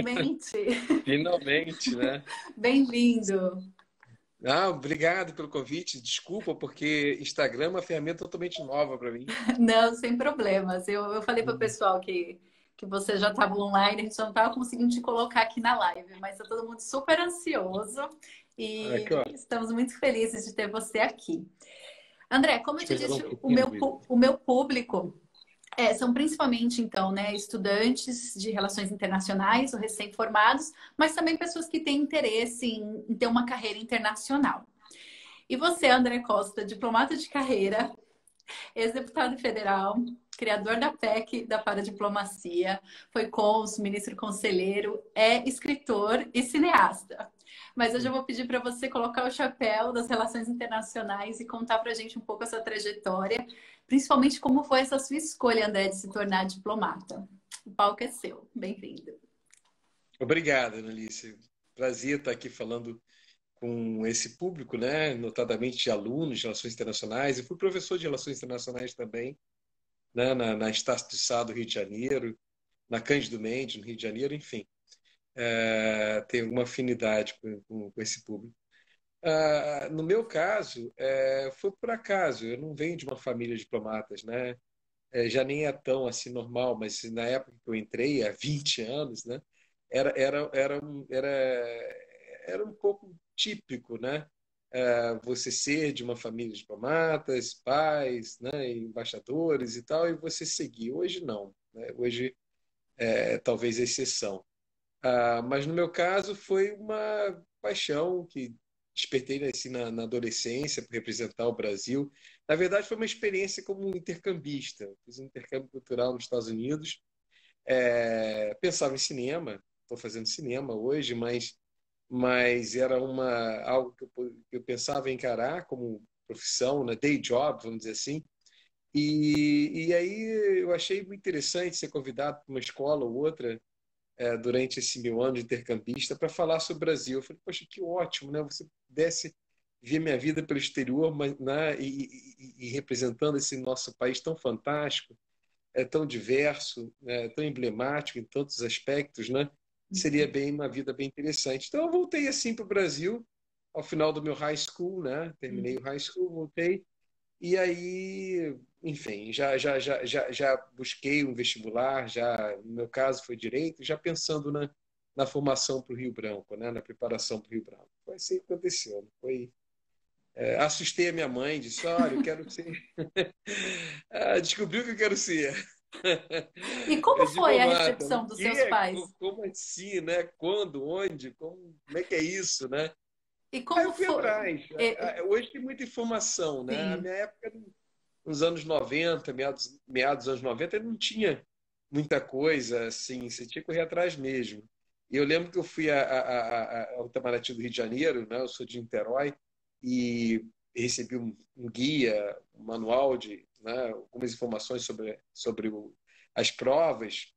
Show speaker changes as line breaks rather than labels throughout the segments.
finalmente!
Finalmente, né?
Bem-vindo!
Ah, obrigado pelo convite. Desculpa, porque Instagram é uma ferramenta totalmente nova para mim.
Não, sem problemas. Eu falei para o
Hum.
pessoal que você já estava online, a gente não estava conseguindo te colocar aqui na live, mas está todo mundo super ansioso
Ah,
e
que ótimo.
estamos muito felizes de ter você aqui. André, como eu te
Espero não
disse,
ficar dúvida.
o meu público são principalmente, então, né, estudantes de relações internacionais ou recém-formados, mas também pessoas que têm interesse em ter uma carreira internacional. E você, André Costa, diplomata de carreira, ex-deputado federal, criador da PEC da Paradiplomacia, foi cônsul, ministro conselheiro, é escritor e cineasta. Mas hoje eu vou pedir para você colocar o chapéu das relações internacionais e contar para a gente um pouco a sua trajetória, principalmente como foi essa sua escolha, André, de se tornar diplomata. O palco é seu. Bem-vindo.
Obrigado, Analice. Prazer estar aqui falando com esse público, né? Notadamente de alunos de Relações Internacionais. Eu fui professor de Relações Internacionais também, né? Na Estácio de Sá do Rio de Janeiro, na Cândido Mendes, no Rio de Janeiro, enfim. Tenho alguma afinidade com esse público. No meu caso, foi por acaso. Eu não venho de uma família de diplomatas, né? Já nem é tão assim normal, mas na época que eu entrei, há 20 anos, né? Era um pouco típico, né? Você ser de uma família de diplomatas, pais, né? Embaixadores e tal, e você seguir. Hoje não, né? Hoje talvez exceção. Mas no meu caso foi uma paixão que despertei assim, na adolescência por representar o Brasil. Na verdade, foi uma experiência como intercambista. Fiz um intercâmbio cultural nos Estados Unidos. Pensava em cinema, estou fazendo cinema hoje, mas era algo que eu pensava em encarar como profissão, né? Day job, vamos dizer assim. E aí eu achei muito interessante ser convidado para uma escola ou outra durante esse meu ano de intercambista para falar sobre o Brasil. Eu falei, poxa, que ótimo, né? Você pudesse ver minha vida pelo exterior, mas, né? E representando esse nosso país tão fantástico, tão diverso, tão emblemático em todos os aspectos, né? Seria bem uma vida bem interessante. Então eu voltei assim para o Brasil ao final do meu high school, né? Terminei o high school, voltei e aí, enfim, já busquei um vestibular, já, no meu caso foi direito, já pensando na formação para o Rio Branco, né? Na preparação para o Rio Branco. Foi assim que aconteceu. Assustei a minha mãe, disse: Olha, eu quero ser. Descobriu que eu quero ser.
E como foi a
Diplomata. O
recepção dos seus
quê?
pais?
Como assim, né? Quando? Onde? Como é que é isso, né?
E
Aí
como
eu fui
foi?
atrás. Hoje tem muita informação, né? A
Sim.
minha época nos anos 90, meados dos anos 90, não tinha muita coisa assim, você tinha que correr atrás mesmo. E eu lembro que eu fui ao Itamaraty do Rio de Janeiro, né? Eu sou de Niterói, e recebi um guia, um manual né? Algumas informações sobre as provas,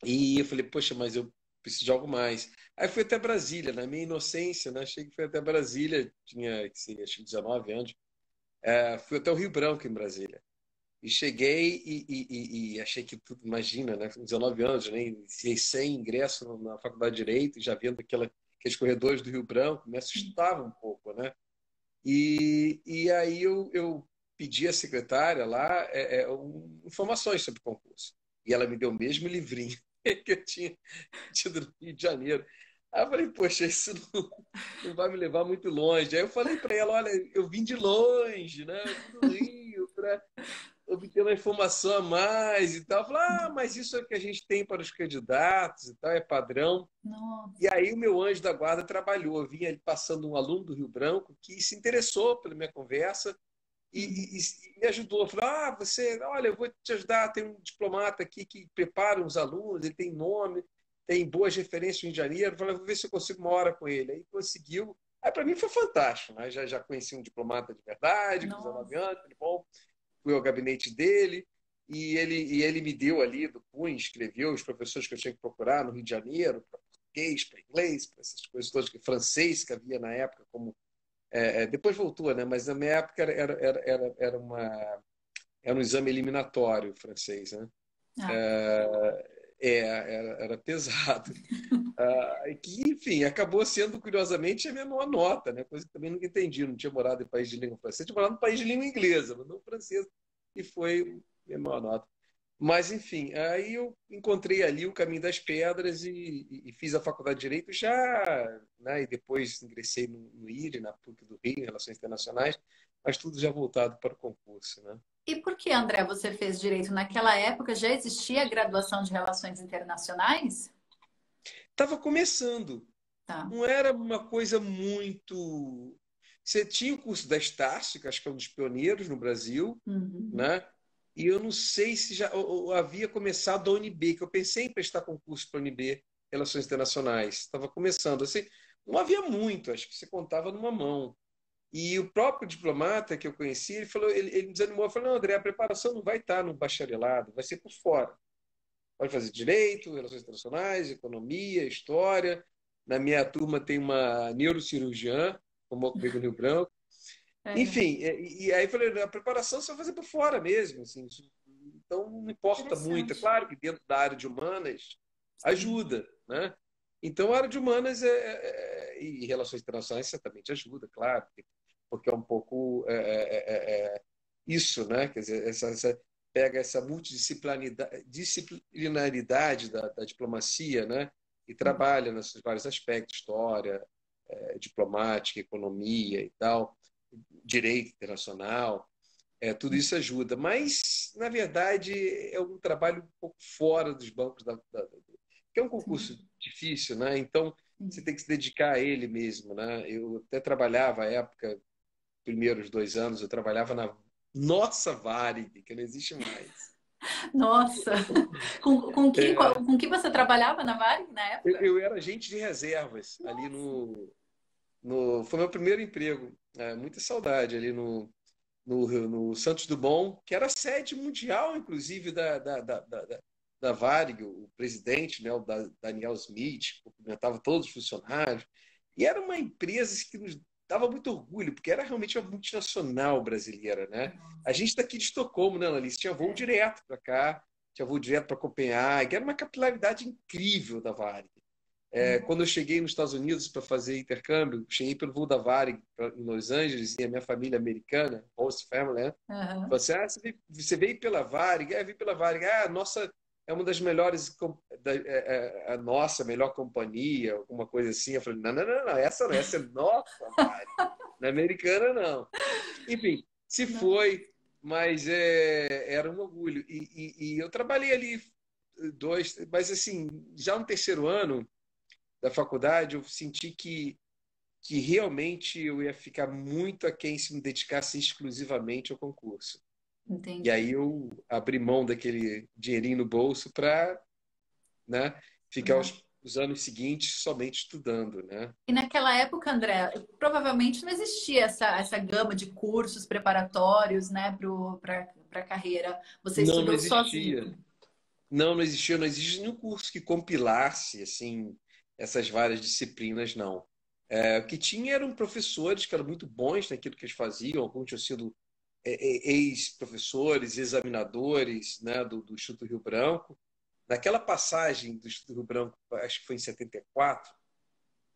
e eu falei, poxa, mas eu preciso de algo mais. Aí fui até Brasília, na minha inocência, né? Achei que fui até Brasília, tinha, assim, acho que 19 anos. Fui até o Rio Branco, em Brasília. E cheguei e achei que tudo, imagina, né? Com 19 anos, né? Iniciei sem ingresso na Faculdade de Direito, já vendo aqueles corredores do Rio Branco, me assustava um pouco, né? E aí eu pedi à secretária lá informações sobre o concurso. E ela me deu o mesmo livrinho que eu tinha tido no Rio de Janeiro. Aí eu falei, poxa, isso não vai me levar muito longe. Aí eu falei para ela, olha, eu vim de longe, né? Eu vim do Rio para obter uma informação a mais e tal. Falei, mas isso é o que a gente tem para os candidatos e tal, é padrão. E
Nossa.
aí o meu anjo da guarda trabalhou. Eu vinha passando um aluno do Rio Branco que se interessou pela minha conversa e me ajudou. Falou, olha, eu vou te ajudar, tem um diplomata aqui que prepara os alunos, ele tem nome, tem boas referências no Rio de Janeiro. Falei, vou ver se eu consigo uma hora com ele. Aí conseguiu. Aí para mim foi fantástico, né? Já conheci um diplomata de verdade, com 19
Nossa.
anos, tudo bom. Fui ao gabinete dele e ele me deu ali do punho, escreveu os professores que eu tinha que procurar no Rio de Janeiro, para português, para inglês, para essas coisas todas, que francês que havia na época, como depois voltou, né? Mas na minha época era um exame eliminatório francês, né?
Ah,
Era pesado. Que, enfim, acabou sendo, curiosamente, a minha maior nota, né? Coisa que também nunca entendi. Não tinha morado em país de língua francesa, tinha morado no país de língua inglesa, mas não francesa, e foi minha maior nota. Mas, enfim, aí eu encontrei ali o caminho das pedras e fiz a faculdade de Direito já, né? E depois ingressei no IRE, na PUC do Rio, em Relações Internacionais, mas tudo já voltado para o concurso, né?
E por que, André, você fez direito? Naquela época já existia a graduação de Relações Internacionais?
Estava começando,
Tá.
não era uma coisa muito. Você tinha o curso da Estácio, que acho que é um dos pioneiros no Brasil,
Uhum.
né? E eu não sei se já ou havia começado a UNB, que eu pensei em prestar concurso para a UNB, Relações Internacionais. Estava começando. Assim, não havia muito, acho que você contava numa mão. E o próprio diplomata que eu conheci, ele me desanimou, falou, não, André, a preparação não vai estar no bacharelado, vai ser por fora. Pode fazer direito, relações internacionais, economia, história. Na minha turma tem uma neurocirurgiã, formou comigo no Rio Branco.
É,
Enfim, e aí eu falei, a preparação você vai fazer por fora mesmo, assim, então não importa muito. É
interessante.
claro que dentro da área de humanas
Sim,
ajuda, né? Então a área de humanas e relações internacionais certamente ajuda, claro, porque é um pouco isso, né? Quer dizer, pega essa multidisciplinaridade da diplomacia, né? E
sim,
trabalha nesses vários aspectos, história, diplomática, economia e tal, direito internacional, tudo isso ajuda. Mas, na verdade, é um trabalho um pouco fora dos bancos que é um concurso
sim,
difícil, né? Então, você
sim.
tem que se dedicar a ele mesmo, né? Eu até trabalhava, à época, primeiros 2 anos, eu trabalhava na nossa Varig, que não existe mais.
Nossa, com que você trabalhava na Varig na época?
Eu era agente de reservas ali
Nossa.
foi meu primeiro emprego. Muita saudade ali no Santos Dumont, que era a sede mundial, inclusive, da Varig, o presidente, né, o Daniel Smith, cumprimentava todos os funcionários. E era uma empresa que nos dava muito orgulho, porque era realmente uma multinacional brasileira, né? A gente daqui de Estocolmo, né, Annalise? Tinha voo direto para cá, tinha voo direto para Copenhague, era uma capilaridade incrível da Varig. Quando eu cheguei nos Estados Unidos para fazer intercâmbio, cheguei pelo voo da Varig em Los Angeles e a minha família americana, host family, né?
Aham.
Falou assim, você veio pela Varig? Vim pela Varig. Nossa, é uma das melhores, a nossa melhor companhia, alguma coisa assim. Eu falei, não, não, não, não, essa não, essa é nossa Varig, não é americana, não. Enfim, se
Não.
foi, mas era um orgulho. E eu trabalhei ali mas assim, já no terceiro ano da faculdade, eu senti que realmente eu ia ficar muito aquém se me dedicasse exclusivamente ao concurso. E
Entendi.
aí eu abri mão daquele dinheirinho no bolso para, né, ficar
Não.
os anos seguintes somente estudando, né?
E naquela época, André, provavelmente não existia essa gama de cursos preparatórios, né, para a carreira. Você
Não, não
estudou
existia.
sozinho.
Não existe nenhum curso que compilasse assim essas várias disciplinas, não. O que tinha eram professores que eram muito bons naquilo que eles faziam, alguns tinham sido ex-professores, examinadores, né, do Instituto Rio Branco. Naquela passagem do Instituto Rio Branco, acho que foi em 74,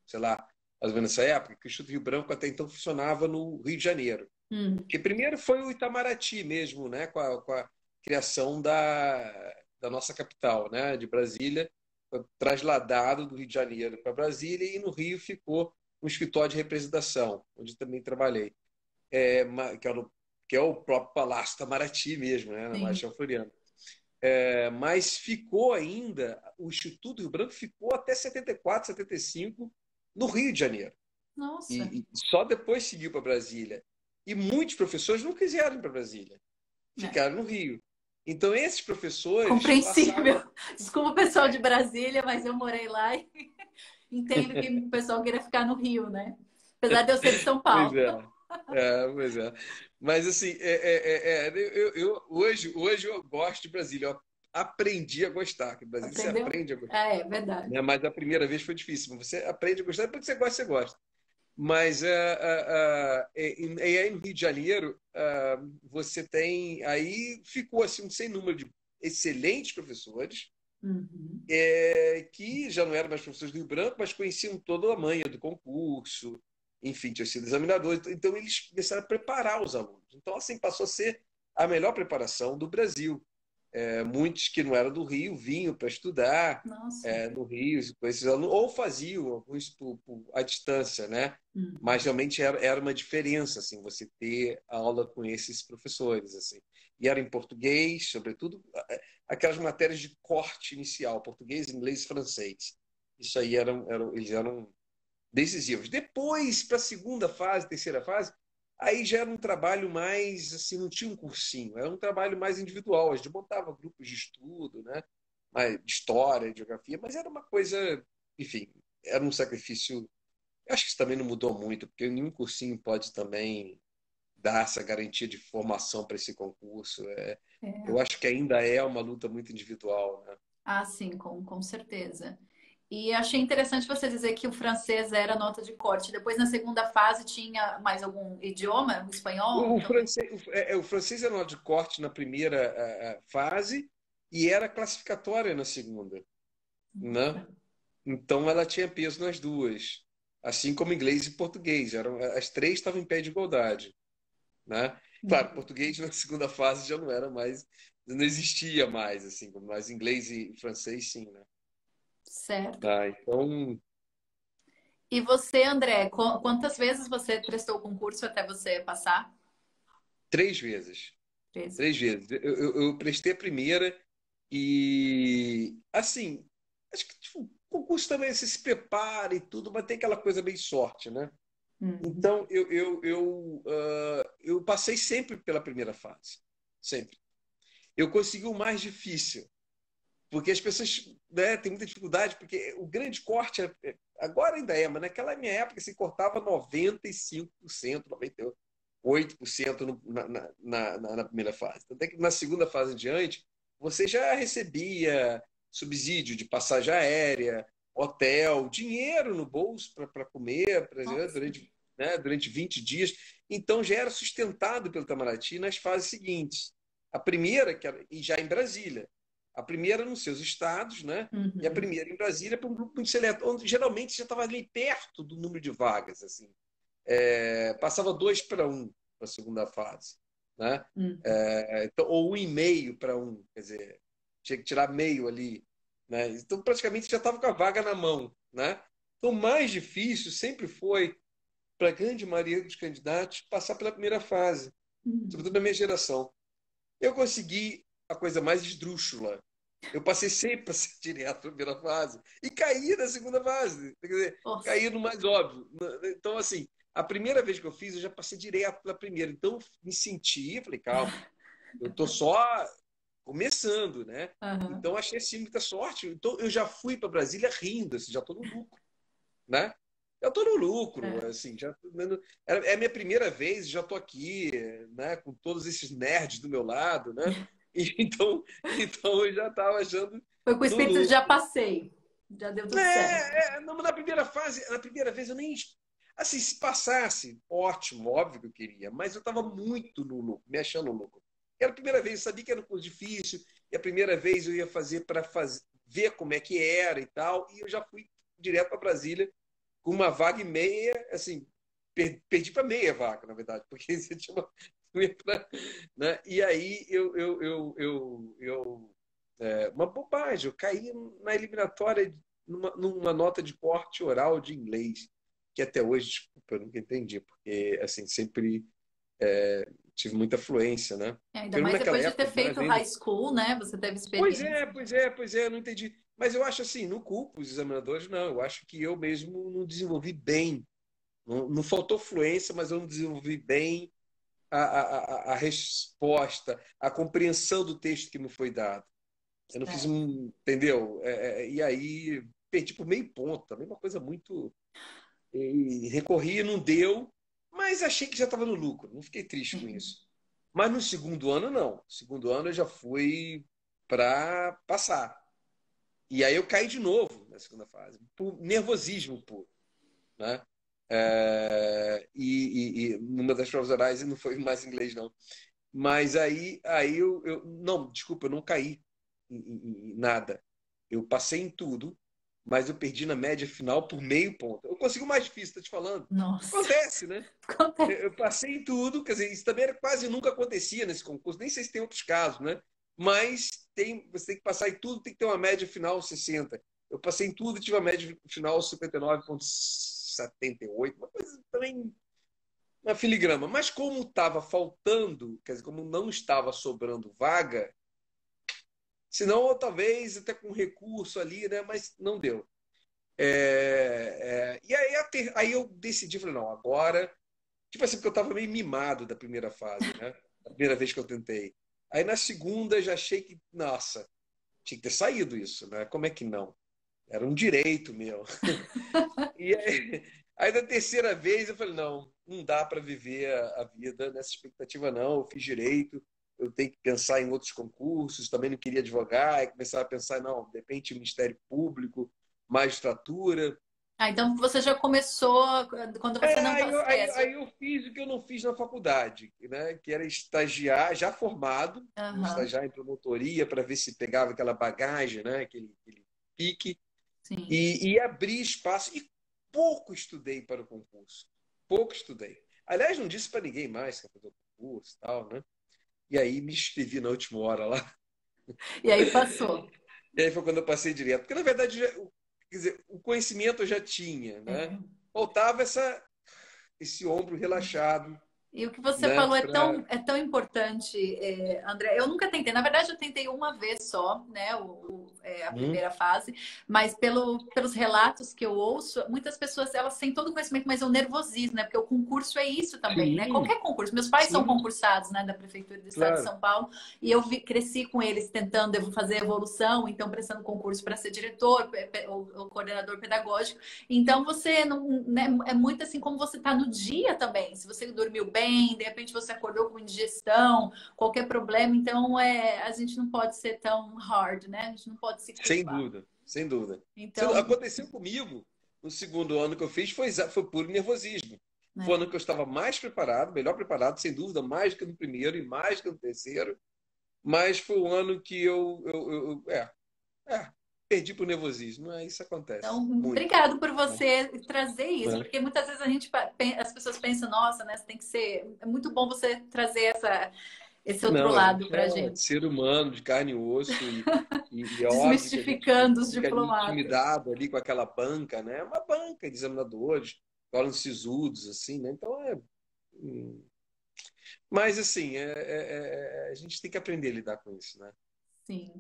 sei lá, mais ou menos nessa época, que o Instituto Rio Branco até então funcionava no Rio de Janeiro.
Hum.
Que primeiro foi o Itamaraty mesmo, né, com a criação da nossa capital, né, de Brasília, foi trasladado do Rio de Janeiro para Brasília e no Rio ficou um escritório de representação, onde também trabalhei, que é, que é o próprio Palácio Itamaraty mesmo, né, na
Sim.
Marechal Floriano. Mas ficou ainda, o Instituto Rio Branco ficou até 74, 75 no Rio de Janeiro.
Nossa.
E só depois seguiu para Brasília. E muitos professores não quiseram ir para Brasília,
É.
ficaram no Rio. Então, esses professores passaram.
Compreensível. Desculpa o pessoal de Brasília, mas eu morei lá e entendo que o pessoal queria ficar no Rio, né? Apesar de eu ser de São
Pois
Paulo.
é, pois é. Mas, assim, hoje eu gosto de Brasília. Eu aprendi a gostar, que Brasília você
Aprendeu?
aprende a gostar.
É verdade.
Né? Mas a primeira vez foi difícil. Mas você aprende a gostar, depois que você gosta, você gosta. Mas e aí no Rio de Janeiro, você tem. Aí ficou assim, um sem número de excelentes professores,
Uhum.
que já não eram mais professores do Rio Branco, mas conheciam toda a manha do concurso, enfim, tinham sido examinadores. Então, eles começaram a preparar os alunos. Então, assim, passou a ser a melhor preparação do Brasil. Muitos que não eram do Rio vinham para estudar
Nossa.
no Rio com esses alunos, ou faziam alguns à distância, né? Mas
Uhum.
realmente era uma diferença assim, você ter aula com esses professores. Assim. E era em português, sobretudo, aquelas matérias de corte inicial, português, inglês e francês. Isso aí eles eram decisivos. Depois, para a segunda fase, terceira fase, aí já era um trabalho mais, assim, não tinha um cursinho, era um trabalho mais individual. A gente montava grupos de estudo, né? De história, de geografia, mas era uma coisa, enfim, era um sacrifício. Eu acho que isso também não mudou muito, porque nenhum cursinho pode também dar essa garantia de formação para esse concurso. Eu
É.
acho que ainda é uma luta muito individual, né?
Ah, sim, com certeza. E achei interessante você dizer que o francês era nota de corte. Depois, na segunda fase, tinha mais algum idioma? O espanhol
O
também?
francês, o francês era nota de corte na primeira fase e era classificatória na segunda, né?
Nossa.
Então ela tinha peso nas duas, assim como inglês e português. As três estavam em pé de igualdade, né? Claro,
Uhum.
português na segunda fase já não era mais, não existia mais, assim, mas inglês e francês sim, né?
Certo.
Tá, então,
E você, André, quantas vezes você prestou o concurso até você passar?
3 vezes.
Três.
3 vezes. Eu prestei a primeira e, assim, acho que tipo, o concurso também você se prepara e tudo, mas tem aquela coisa bem sorte, né?
Uhum.
Então, eu passei sempre pela primeira fase. Sempre. Eu consegui o mais difícil, porque as pessoas, né, têm muita dificuldade, porque o grande corte, agora ainda é, mas naquela minha época, se cortava 95%, 98% na primeira fase. Até que na segunda fase em diante, você já recebia subsídio de passagem aérea, hotel, dinheiro no bolso para comer, pra,
Nossa.
durante 20 dias. Então já era sustentado pelo Itamaraty nas fases seguintes. A primeira, e já em Brasília. A primeira nos seus estados, né? E a
Uhum.
primeira em Brasília para um grupo muito seleto, onde geralmente já estava ali perto do número de vagas. Assim. Passava 2-1 para a segunda fase. Né?
Uhum.
Então, ou 1,5-1, quer dizer, tinha que tirar meio ali. Né? Então, praticamente já estava com a vaga na mão. Né? Então, o mais difícil sempre foi, para a grande maioria dos candidatos, passar pela primeira fase, sobretudo
Uhum.
na minha geração. Eu consegui a coisa mais esdrúxula. Eu passei sempre para ser direto na primeira fase e caí na segunda fase. Quer dizer,
Nossa.
caí no mais óbvio. Então, assim, a primeira vez que eu fiz, eu já passei direto pela primeira. Então, me senti, falei, calma, eu estou só começando, né?
Aham.
Então, achei assim muita sorte. Então, eu já fui para Brasília rindo, assim, já estou no lucro, né? Já estou no lucro,
É.
assim, já é a minha primeira vez, já estou aqui, né, com todos esses nerds do meu lado, né? E então eu já estava achando
Foi com o
no
espírito de já
lucro.
passei. Já deu tudo certo.
Não, na primeira fase, na primeira vez eu nem. Assim, se passasse, ótimo, óbvio que eu queria, mas eu estava muito no lucro, me achando no lucro. Era a primeira vez, eu sabia que era um curso difícil, e a primeira vez eu ia fazer para ver como é que era e tal, e eu já fui direto para Brasília com uma vaga e meia, assim, perdi para meia vaga, na verdade, porque você tinha uma. Né? E aí uma bobagem, eu caí na eliminatória numa nota de corte oral de inglês, que até hoje, desculpa, eu nunca entendi, porque assim, sempre tive muita fluência, né?
Ainda
Porque
mais
naquela
depois de ter
época,
feito high school, né? Você teve
pois
experiência.
é, pois é, pois é, eu não entendi. Mas eu acho assim, não culpo os examinadores, não. Eu acho que eu mesmo não desenvolvi bem. Não faltou fluência, mas eu não desenvolvi bem a resposta, a compreensão do texto que me foi dado. Eu não fiz
É.
um. Entendeu? E aí perdi por meio ponto. Também uma coisa muito. E recorri, não deu, mas achei que já estava no lucro. Não fiquei triste com isso. Mas no segundo ano, não. No segundo ano eu já fui para passar. E aí eu caí de novo na segunda fase, por nervosismo puro, né? E numa das provas orais não foi mais inglês, não. Mas aí não, desculpa, eu não caí em nada. Eu passei em tudo, mas eu perdi na média final por meio ponto. Eu consigo o mais difícil, tô te falando.
Nossa,
Acontece, né?
acontece.
Eu passei em tudo, quer dizer, isso também quase nunca acontecia nesse concurso, nem sei se tem outros casos, né? Mas você tem que passar em tudo, tem que ter uma média final 60. Eu passei em tudo e tive a média final 59,78, uma coisa também na filigrama. Mas como estava faltando, quer dizer, como não estava sobrando vaga, senão talvez até com recurso ali, né? Mas não deu. E aí, aí eu decidi, falei, não, agora. Tipo assim, porque eu estava meio mimado da primeira fase, né? A primeira vez que eu tentei. Aí na segunda já achei que, nossa, tinha que ter saído isso, né? Como é que não? Era um direito meu. E aí da terceira vez eu falei, não, não dá para viver a vida nessa expectativa, não. Eu fiz direito, eu tenho que pensar em outros concursos, também não queria advogar, aí começar a pensar, não, de repente Ministério Público, magistratura.
Ah, então você já começou quando você não
Aí,
estava.
aí eu fiz o que eu não fiz na faculdade, né? Que era estagiar, já formado,
Aham,
estagiar em promotoria para ver se pegava aquela bagagem, né? Aquele pique,
sim.
e abrir espaço. E pouco estudei para o concurso. Pouco estudei. Aliás, não disse para ninguém mais que ia fazer o concurso e tal, né? E aí me inscrevi na última hora lá.
E aí passou.
E aí foi quando eu passei direto. Porque, na verdade, quer dizer, o conhecimento eu já tinha, né?
É.
Faltava esse ombro relaxado,
E o que você
né?
falou é tão importante, André. Eu nunca tentei. Na verdade, eu tentei uma vez só, né? A
Hum,
primeira fase. Mas pelos relatos que eu ouço, muitas pessoas elas têm todo o conhecimento, mas é o nervosismo, né? Porque o concurso é isso também, né?
sim,
Qualquer concurso. Meus pais são
sim,
concursados, né? Da Prefeitura do Estado de
claro.
São Paulo. E eu cresci com eles tentando fazer evolução, então prestando concurso para ser diretor, ou coordenador pedagógico. Então você não, né, é muito assim como você está no dia também. Se você dormiu bem, de repente você acordou com indigestão, qualquer problema, então a gente não pode ser tão hard, né? A gente não pode se
Sem
culpar.
dúvida, sem dúvida.
Então,
Aconteceu comigo no segundo ano que eu fiz, foi puro nervosismo. Foi o
né?
ano que eu estava mais preparado, melhor preparado, sem dúvida, mais do que no primeiro e mais do que no terceiro. Mas foi o ano que é, perdi por nervosismo. Isso acontece
Então,
muito.
obrigado por
Né?
você trazer isso,
Né?
porque muitas vezes as pessoas pensam, nossa, né, você tem que ser. É muito bom você trazer esse outro
Não, a
lado
gente
para
é
gente,
ser humano, de carne e osso, e é óbvio que a gente
desmistificando os
fica ali
diplomatas.
intimidado ali com aquela banca, né? Uma banca de examinadores, falam sisudos, assim, né? Então hum. Mas assim, a gente tem que aprender a lidar com isso, né?
Sim.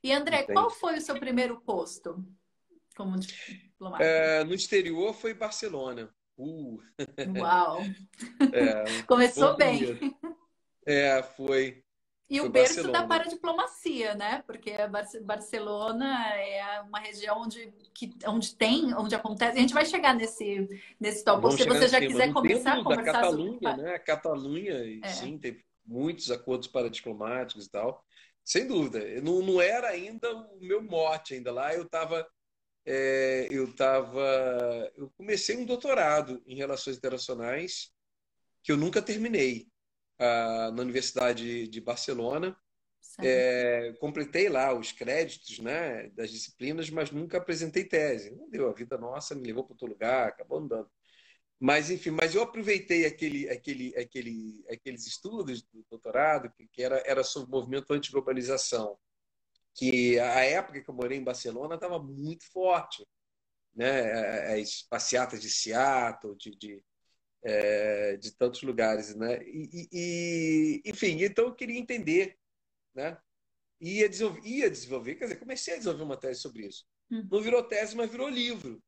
E André, qual
Entende?
foi o seu primeiro posto como diplomata?
No exterior foi Barcelona.
Uau!
Bom
Começou bem.
começo. Foi,
E
foi
o berço da
Barcelona.
paradiplomacia, né? Porque a Barcelona é uma região onde acontece. A gente vai chegar nesse tópico.
Vamos
Se
chegar
você
nesse
já
tema.
quiser
No
começar a
tempo da
conversar sobre.
Catalunha, né? A Catalunha,
É,
sim, teve muitos acordos paradiplomáticos e tal. Sem dúvida. Não era ainda o meu mote ainda lá. Eu comecei um doutorado em relações internacionais que eu nunca terminei, na Universidade de Barcelona.
certo.
Completei lá os créditos, né, das disciplinas, mas nunca apresentei tese. Não deu, a vida nossa me levou para outro lugar, acabou andando. Mas, enfim, mas eu aproveitei aqueles estudos do doutorado, que era sobre o movimento anti-globalização, que a época que eu morei em Barcelona estava muito forte, né? As passeatas de Seattle, de tantos lugares, né? Enfim, então eu queria entender, né? Ia desenvolver, quer dizer, comecei a desenvolver uma tese sobre isso.
Hum.
Não virou tese, mas virou livro.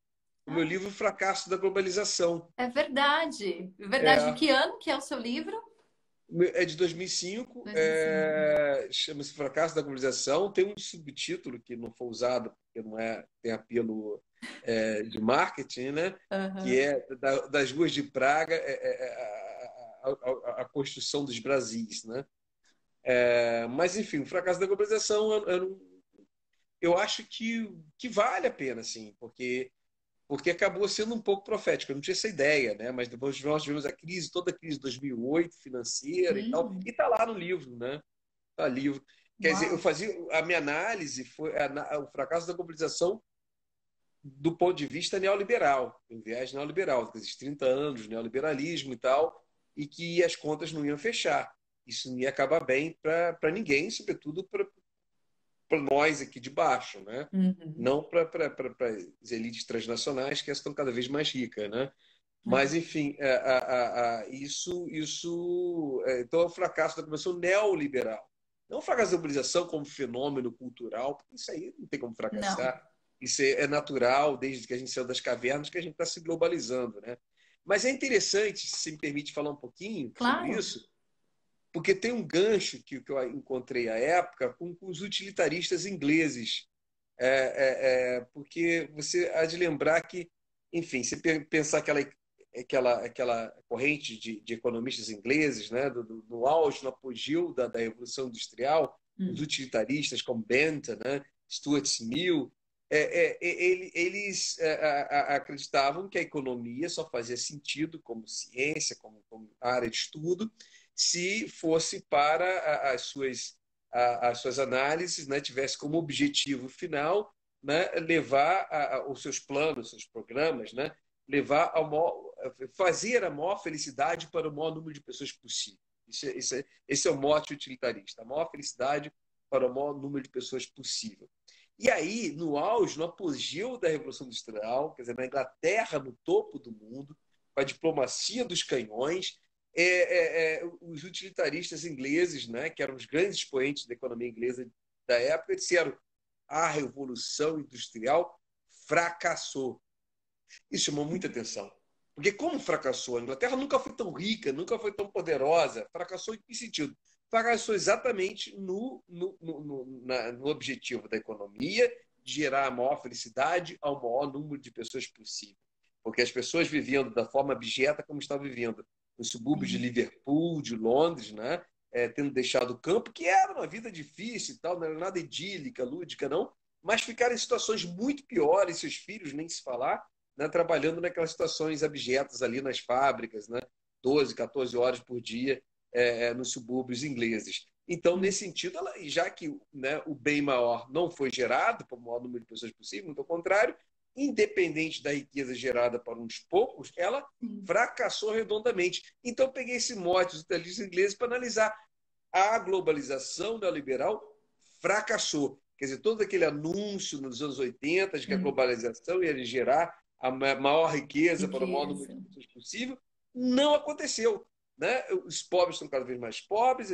O meu
Ah,
livro Fracasso da Globalização.
é verdade. É verdade. De
É,
que ano que é o seu livro?
é de 2005,
2005.
chama-se Fracasso da Globalização. Tem um subtítulo que não foi usado, porque não tem apelo de marketing, né? Que
Aham.
é das ruas de Praga, a construção dos Brasis, né? Mas, enfim, o Fracasso da Globalização, eu acho que vale a pena, sim, porque acabou sendo um pouco profético. Eu não tinha essa ideia, né? Mas depois nós tivemos toda a crise de 2008, financeira e tal, e
Sim.
está lá no livro, né? Tá livro. Quer dizer,
Uau.
a minha análise foi o fracasso da globalização do ponto de vista neoliberal, um viés neoliberal, aqueles 30 anos de neoliberalismo e tal, e que as contas não iam fechar. Isso não ia acabar bem para ninguém, sobretudo para nós aqui de baixo, né?
Uhum.
Não para as elites transnacionais que estão cada vez mais ricas, né? Mas, enfim, então é o fracasso da Convenção neoliberal. Não o fracasso da globalização como fenômeno cultural, porque isso aí não tem como
Não,
fracassar. Isso é natural, desde que a gente saiu das cavernas, que a gente está se globalizando, né? Mas é interessante, se me permite falar um pouquinho sobre
claro.
isso, porque tem um gancho que eu encontrei à época com os utilitaristas ingleses. Porque você há de lembrar que, enfim, se pensar aquela corrente de economistas ingleses, né, no auge, no apogeu da Revolução Industrial, os
Hum.
utilitaristas como Bentham, né, Stuart Mill, eles acreditavam que a economia só fazia sentido como ciência, como área de estudo, se fosse para as suas análises, né, tivesse como objetivo final, né, levar os seus planos, os seus programas, né, levar fazer a maior felicidade para o maior número de pessoas possível. Esse é o mote utilitarista, a maior felicidade para o maior número de pessoas possível. E aí, no auge, no apogeu da Revolução Industrial, quer dizer, na Inglaterra, no topo do mundo, com a diplomacia dos canhões, os utilitaristas ingleses, né, que eram os grandes expoentes da economia inglesa da época, disseram: a Revolução Industrial fracassou. Isso chamou muita atenção. Porque como fracassou? A Inglaterra nunca foi tão rica, nunca foi tão poderosa. Fracassou em que sentido? Fracassou exatamente no objetivo da economia de gerar a maior felicidade ao maior número de pessoas possível. Porque as pessoas vivendo da forma abjeta como estavam vivendo nos subúrbios de
Sim.
Liverpool, de Londres, né? Tendo deixado o campo, que era uma vida difícil e tal, não era nada idílica, lúdica, não, mas ficaram em situações muito piores, seus filhos nem se falar, né, trabalhando naquelas situações abjetas ali nas fábricas, né, 12, 14 horas por dia nos subúrbios ingleses. Então,
Hum.
nesse sentido, já que, né, o bem maior não foi gerado para o maior número de pessoas possível, muito ao contrário, independente da riqueza gerada para uns poucos, ela
Sim.
fracassou redondamente. Então, eu peguei esse mote dos italianos ingleses para analisar a globalização neoliberal fracassou. Quer dizer, todo aquele anúncio nos anos 80 de que a
Hum.
globalização ia gerar a maior riqueza para o maior número
Riqueza.
de pessoas possível, não aconteceu. Né? Os pobres estão cada vez mais pobres,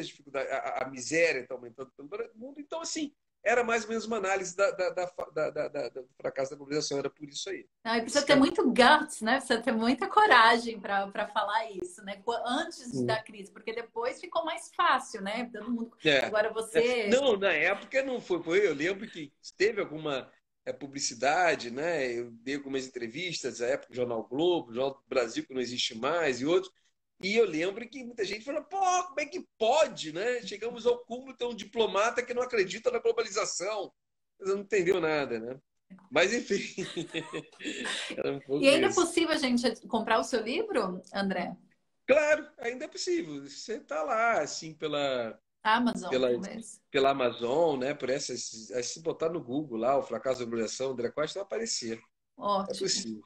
a miséria está aumentando pelo mundo. Então, assim, era mais ou menos uma análise do fracasso da globalização, era por isso aí.
Não, e
Esse
precisa ter
caminho.
muito guts, né? Precisa ter muita coragem para falar isso, né? Antes da crise, porque depois ficou mais fácil, né? Todo mundo.
É.
Agora você.
Não, na época não foi. Eu lembro que teve alguma publicidade, né? Eu dei algumas entrevistas, à época, o Jornal Globo, o Jornal do Brasil, que não existe mais, e outros. E eu lembro que muita gente falou: pô, como é que pode, né? Chegamos ao cúmulo de ter um diplomata que não acredita na globalização. Mas não entendeu nada, né? Mas, enfim, era um
E
pouco
ainda é
isso.
possível a gente comprar o seu livro, André?
Claro, ainda é possível. Você está lá, assim,
Amazon,
pela,
talvez.
pela Amazon, né? Por essas, se botar no Google lá, o fracasso da globalização, André Costa, vai aparecer. É
Ótimo.
possível.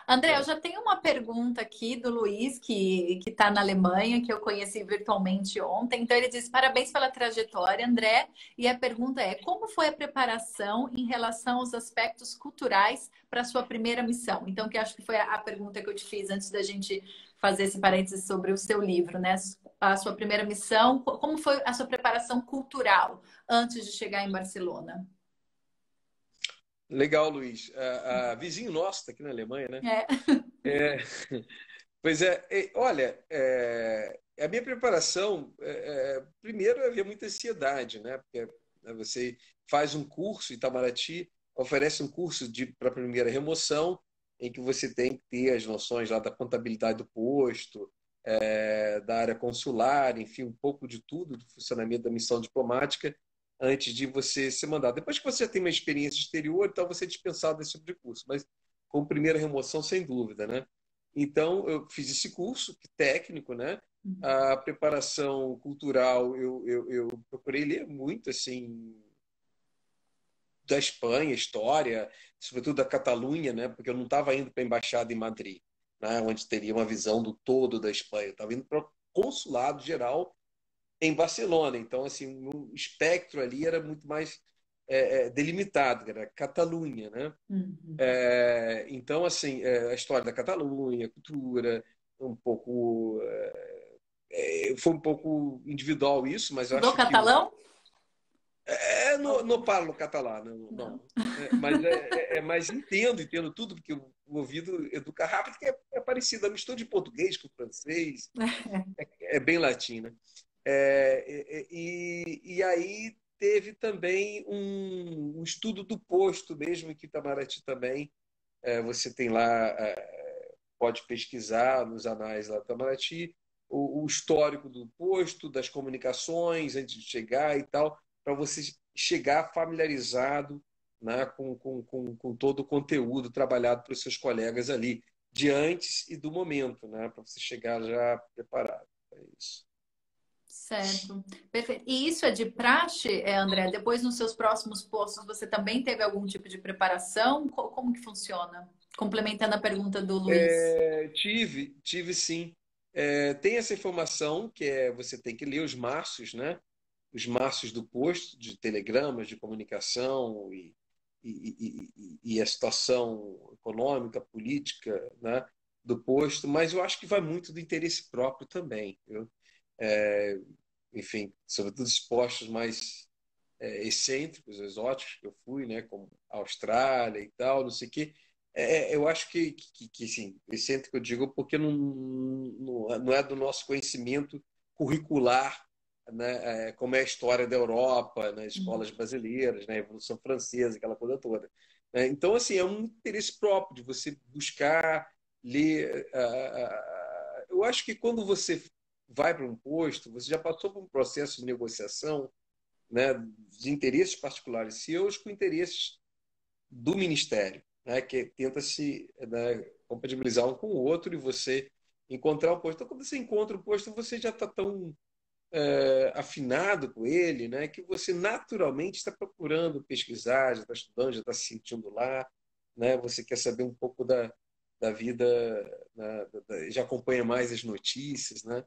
André, eu
É.
já tenho uma pergunta aqui do Luiz, que está na Alemanha, que eu conheci virtualmente ontem. Então, ele diz: parabéns pela trajetória, André. E a pergunta é: como foi a preparação em relação aos aspectos culturais para a sua primeira missão? Então, que acho que foi a pergunta que eu te fiz antes da gente fazer esse parênteses sobre o seu livro, né? A sua primeira missão, como foi a sua preparação cultural antes de chegar em Barcelona?
Legal, Luiz. Vizinho nosso, está aqui na Alemanha, né?
É.
É, pois olha, a minha preparação, primeiro havia muita ansiedade, né? Porque né, você faz um curso, Itamaraty oferece um curso para primeira remoção, em que você tem que ter as noções lá da contabilidade do posto, da área consular, enfim, um pouco de tudo, do funcionamento da missão diplomática, antes de você ser mandado. Depois que você já tem uma experiência exterior, então você é dispensado desse tipo de curso, mas com primeira remoção, sem dúvida, né? Então, eu fiz esse curso técnico, né?
Uhum.
A preparação cultural, eu procurei ler muito, assim, da Espanha, história, sobretudo da Catalunha, né? Porque eu não estava indo para a embaixada em Madrid, né? Onde teria uma visão do todo da Espanha. Eu estava indo para o consulado geral em Barcelona. Então, assim, o espectro ali era muito mais delimitado, era Catalunha, né?
Uhum.
Então, assim, a história da Catalunha, a cultura, um pouco foi um pouco individual isso, mas eu
Estudou
acho que
catalão?
não parlo catalão, não,
Não.
não. Mas mas entendo tudo, porque o ouvido educa rápido, que é parecido, a mistura de português com francês, é bem latina. E aí teve também um estudo do posto mesmo, que Itamaraty também, você tem lá, pode pesquisar nos anais lá do Itamaraty, o histórico do posto, das comunicações antes de chegar e tal, para você chegar familiarizado, né, com todo o conteúdo trabalhado pelos seus colegas ali, de antes e do momento, né, para você chegar já preparado. É isso.
Certo. Perfeito. E isso é de praxe, André? Depois, nos seus próximos postos, você também teve algum tipo de preparação? Como que funciona? Complementando a pergunta do Luiz.
Tive sim. Tem essa informação que você tem que ler os maços, né? Os maços do posto, de telegramas, de comunicação e a situação econômica, política, né? Do posto, mas eu acho que vai muito do interesse próprio também. Viu? É, Enfim, sobretudo os postos mais excêntricos, exóticos que eu fui, né, como a Austrália e tal, não sei o quê. Eu acho que sim, excêntrico eu digo porque não é do nosso conhecimento curricular, né, como é a história da Europa, nas escolas brasileiras, né, a Revolução Francesa, aquela coisa toda. Então, assim, é um interesse próprio de você buscar, ler. Eu acho que quando você vai para um posto, você já passou por um processo de negociação, né, de interesses particulares seus com interesses do ministério, né, que tenta se, né, compatibilizar um com o outro e você encontrar o posto. Então, quando você encontra o posto, você já está tão afinado com ele, né, que você naturalmente está procurando pesquisar, já está estudando, já está se sentindo lá, né, você quer saber um pouco da vida, né, já acompanha mais as notícias, né?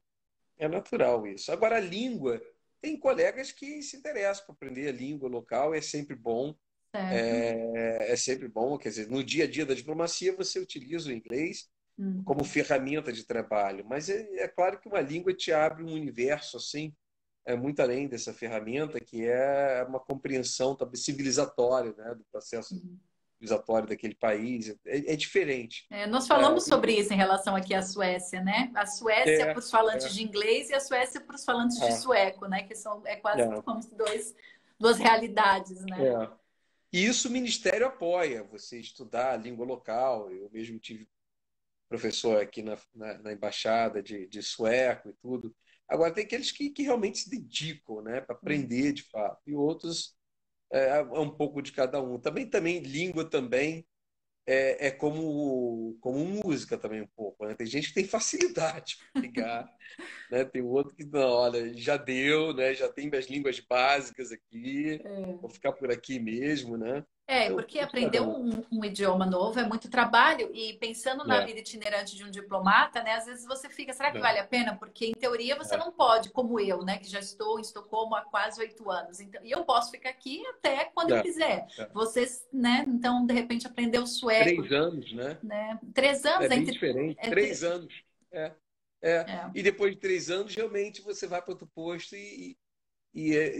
É natural isso. Agora, a língua, tem colegas que se interessam por aprender a língua local, é sempre bom.
Certo.
É sempre bom, quer dizer, no dia a dia da diplomacia você utiliza o inglês como
Uhum.
ferramenta de trabalho, mas é claro que uma língua te abre um universo assim, muito além dessa ferramenta, que é uma compreensão também civilizatória, né, do processo civilizatório daquele país. É diferente.
Nós
É,
falamos sobre isso em relação aqui à Suécia, né? A Suécia
é,
para os falantes
é,
de inglês e a Suécia para os falantes de
é,
sueco, né? Que são quase
é,
como se duas realidades, né?
é. E isso o Ministério apoia, você estudar a língua local. Eu mesmo tive professor aqui na embaixada de sueco e tudo. Agora, tem aqueles que realmente se dedicam, né, para aprender de fato, e outros é um pouco de cada um. Também língua também é como música também um pouco, né? Tem gente que tem facilidade para pegar, né? Tem outro que não, olha, já deu, né? Já tem minhas línguas básicas aqui, vou ficar por aqui mesmo, né? É um
Porque
pouco de cada
aprender
um.
um idioma novo é muito trabalho e pensando na
É,
vida itinerante de um diplomata, né? Às vezes você fica, será que
é,
vale a pena? Porque em teoria você
é,
não pode, como eu, né? Que já estou em Estocolmo há quase 8 anos. Então, e eu posso ficar aqui até quando eu
é,
quiser.
é.
Vocês, né? Então, de repente, aprender o sueco,
3 anos, né?
né? 3 anos
É bem
entre.
diferente.
É,
3 anos. É, é.
é,
E depois de 3 anos, realmente você vai para outro posto e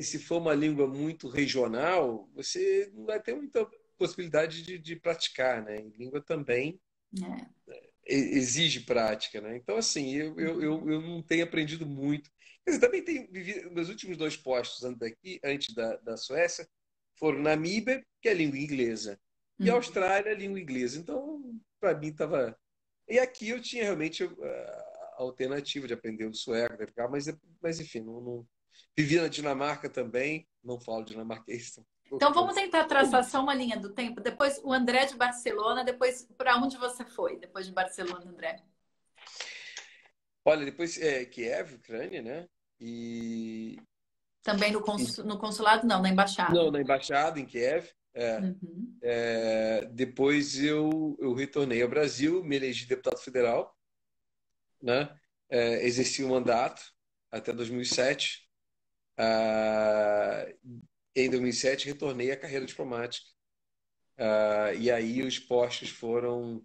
se for uma língua muito regional, você não vai ter muita possibilidade de praticar, né? E língua também
é.
exige prática, né? Então, assim, eu não tenho aprendido muito. Quer dizer, também tenho vivido, meus últimos 2 postos antes daqui, antes da Suécia, foram Namíbia, que é língua inglesa, e
Uhum.
Austrália, língua inglesa. Então, para mim, estava. E aqui eu tinha realmente a alternativa de aprender o sueco, de ficar, mas enfim, não. Vivi na Dinamarca também, não falo dinamarquês.
Então vamos tentar traçar só uma linha do tempo. Depois o André de Barcelona, depois para onde você foi depois de Barcelona, André?
Olha, depois Kiev, Ucrânia, né? E,
Também
e-
no consulado, não, na
não,
embaixada.
na embaixada em Kiev.
Uhum.
Depois eu retornei ao Brasil, me elegi deputado federal, né? Exerci o mandato até 2007. Em 2007 retornei à carreira diplomática. E aí os postos foram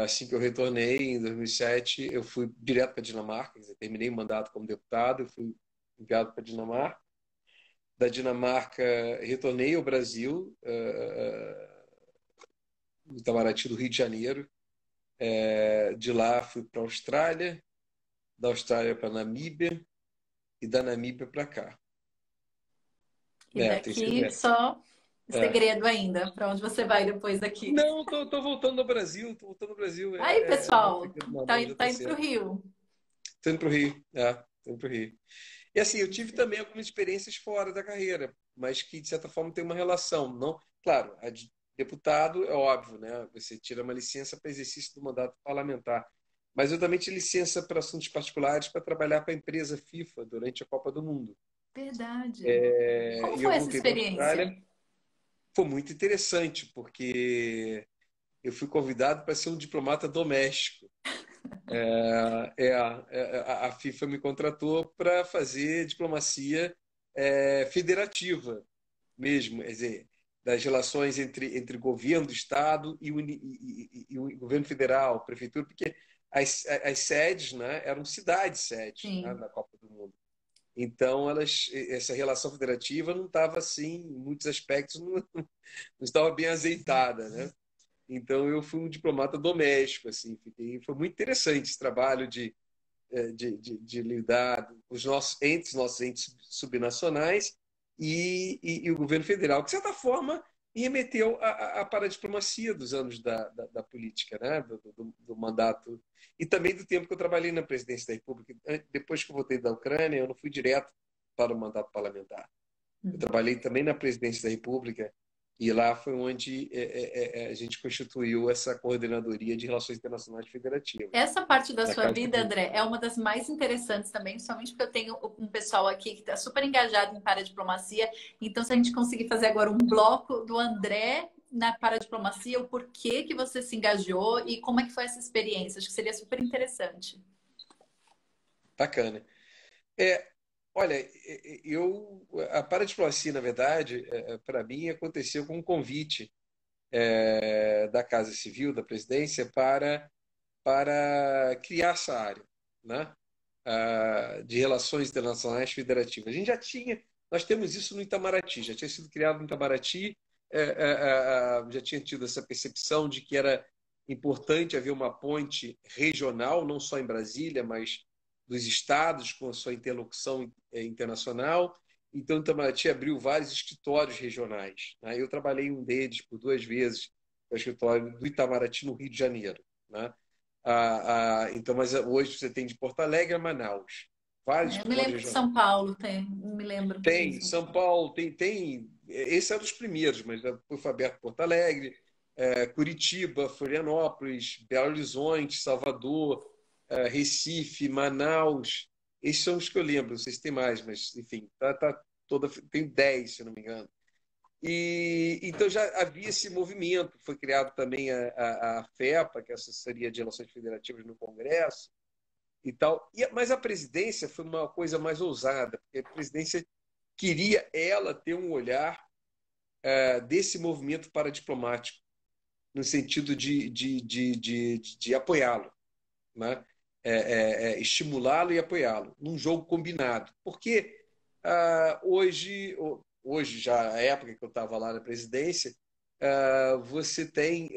assim que eu retornei em 2007, eu fui direto para a Dinamarca, quer dizer, terminei o mandato como deputado, eu fui enviado para a Dinamarca. Da Dinamarca retornei ao Brasil, no Itamaraty do Rio de Janeiro. De lá fui para a Austrália, da Austrália para a Namíbia e da Namíbia para cá.
E
Tem sido
daqui
essa.
só
É.
segredo ainda, para onde você vai depois daqui.
Não, tô voltando ao Brasil, tô voltando ao Brasil.
Aí,
Não é
pessoal,
segredo, não, já
tá
tá
indo para o
certo.
Rio.
Tô indo pro Rio, tô indo pro Rio. E assim, eu tive também algumas experiências fora da carreira, mas que de certa forma tem uma relação. Não, claro, a de deputado é óbvio, né? Você tira uma licença para exercício do mandato parlamentar. Mas eu também tive licença para assuntos particulares para trabalhar para a empresa FIFA durante a Copa do Mundo.
Verdade. Como
E
foi
eu
essa
voltei para a
experiência?
Austrália. Foi muito interessante, porque eu fui convidado para ser um diplomata doméstico. A FIFA me contratou para fazer diplomacia federativa mesmo, quer dizer, das relações entre governo do Estado e o governo federal, prefeitura, porque as sedes, né, eram cidades-sedes, né,
Sim.
na Copa do Mundo. Então, essa relação federativa não estava assim, em muitos aspectos, não estava bem azeitada, né? Então, eu fui um diplomata doméstico, assim, foi muito interessante esse trabalho de lidar com os nossos entes subnacionais e o governo federal, que, de certa forma, me remeteu à paradiplomacia dos anos da política, né? Do mandato, e também do tempo que eu trabalhei na presidência da República. Depois que eu voltei da Ucrânia, eu não fui direto para o mandato parlamentar. Eu
Uhum.
trabalhei também na presidência da República e lá foi onde a gente constituiu essa coordenadoria de relações internacionais federativas,
Essa parte da
na
sua
Casa
vida,
Civil.
André, é uma das mais interessantes também, somente porque eu tenho um pessoal aqui que está super engajado em paradiplomacia. Então, se a gente conseguir fazer agora um bloco do André na paradiplomacia, o porquê que você se engajou e como é que foi essa experiência, acho que seria super interessante.
Bacana. É, olha, a paradiplomacia, na verdade, para mim, aconteceu com um convite da Casa Civil, da presidência, para criar essa área, né? De relações internacionais federativas. Nós temos isso no Itamaraty, já tinha sido criado no Itamaraty, já tinha tido essa percepção de que era importante haver uma ponte regional, não só em Brasília, mas dos estados com a sua interlocução internacional. Então, o Itamaraty abriu vários escritórios regionais, né? Eu trabalhei em um deles por 2 vezes, o escritório do Itamaraty no Rio de Janeiro, né? Então, mas hoje você tem de Porto Alegre a Manaus, vários
Eu me
escritórios
lembro que
regionais.
São Paulo tem, não me lembro
Tem,
disso.
São Paulo, esse é um dos primeiros, mas depois foi aberto Porto Alegre, Curitiba, Florianópolis, Belo Horizonte, Salvador, Recife, Manaus. Esses são os que eu lembro, não sei se tem mais, mas enfim, tem 10, se eu não me engano. E então já havia esse movimento, foi criado também a FEPA, que é a Assessoria de Relações Federativas no Congresso e tal. Mas a presidência foi uma coisa mais ousada, porque a presidência queria ela ter um olhar desse movimento paradiplomático, no sentido de apoiá-lo, né? Estimulá-lo e apoiá-lo, num jogo combinado. Porque hoje, já a época que eu estava lá na presidência, você tem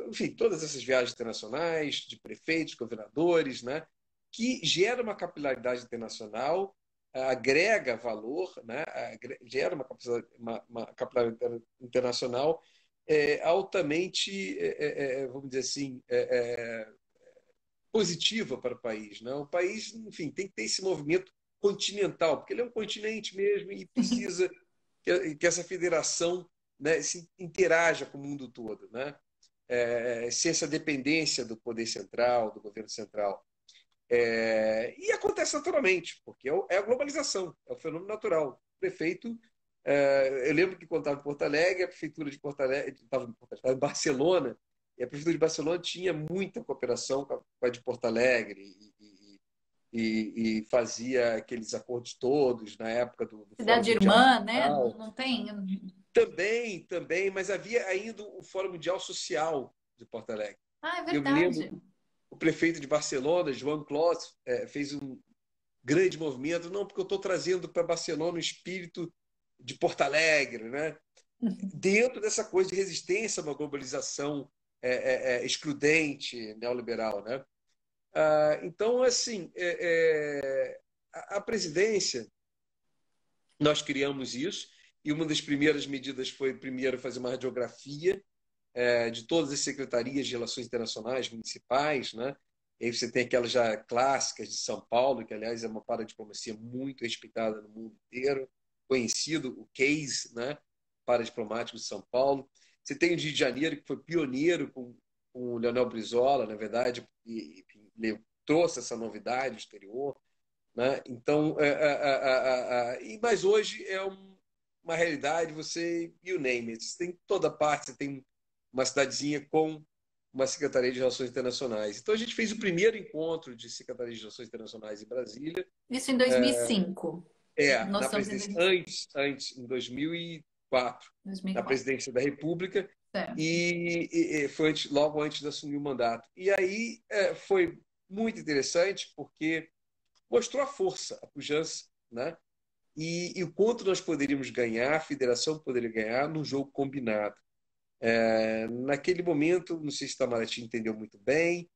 enfim, todas essas viagens internacionais de prefeitos, governadores, né, que gera uma capilaridade internacional, agrega valor, né, gera uma capilaridade internacional altamente, vamos dizer assim, positiva para o país, né? O país, enfim, tem que ter esse movimento continental, porque ele é um continente mesmo e precisa que essa federação, né, se interaja com o mundo todo, né? sem essa dependência do poder central, do governo central. E acontece naturalmente, porque é a globalização, é o fenômeno natural. O prefeito, eu lembro que quando estava em Porto Alegre, a prefeitura de Porto Alegre estava em Barcelona, e a prefeitura de Barcelona tinha muita cooperação com a de Porto Alegre e fazia aqueles acordos todos na época do Fórum
Cidade
Mundial
irmã, né?
Social.
Não tem?
Também, mas havia ainda o Fórum Mundial Social de Porto Alegre.
Ah, é
Eu me
verdade.
lembro, o prefeito de Barcelona, Joan Clos, fez um grande movimento, não, porque eu estou trazendo para Barcelona o espírito de Porto Alegre, né? Dentro dessa coisa de resistência a uma globalização excludente, neoliberal, né? Então, assim, a presidência, nós criamos isso, e uma das primeiras medidas foi, primeiro, fazer uma radiografia de todas as secretarias de relações internacionais municipais, né? E aí você tem aquelas já clássicas de São Paulo, que, aliás, é uma paradiplomacia muito respeitada no mundo inteiro, conhecido, o CASE, né? Paradiplomático de São Paulo. Você tem o Rio de Janeiro, que foi pioneiro com o Leonel Brizola, na verdade, e ele trouxe essa novidade do exterior, né? Então, mas hoje é uma realidade, você, you name it, você tem toda parte, você tem uma cidadezinha com uma Secretaria de Relações Internacionais. Então, a gente fez o primeiro encontro de Secretaria de Relações Internacionais em Brasília.
Isso em 2005. Nós
Na
estamos em
presidência,
2005.
antes, em 2004, na
2004.
presidência da República,
Certo.
e foi logo antes de assumir o mandato. E aí foi muito interessante, porque mostrou a força, a pujança, né? E o quanto nós poderíamos ganhar, a federação poderia ganhar num jogo combinado. Naquele momento, não sei se o Itamaraty entendeu muito bem,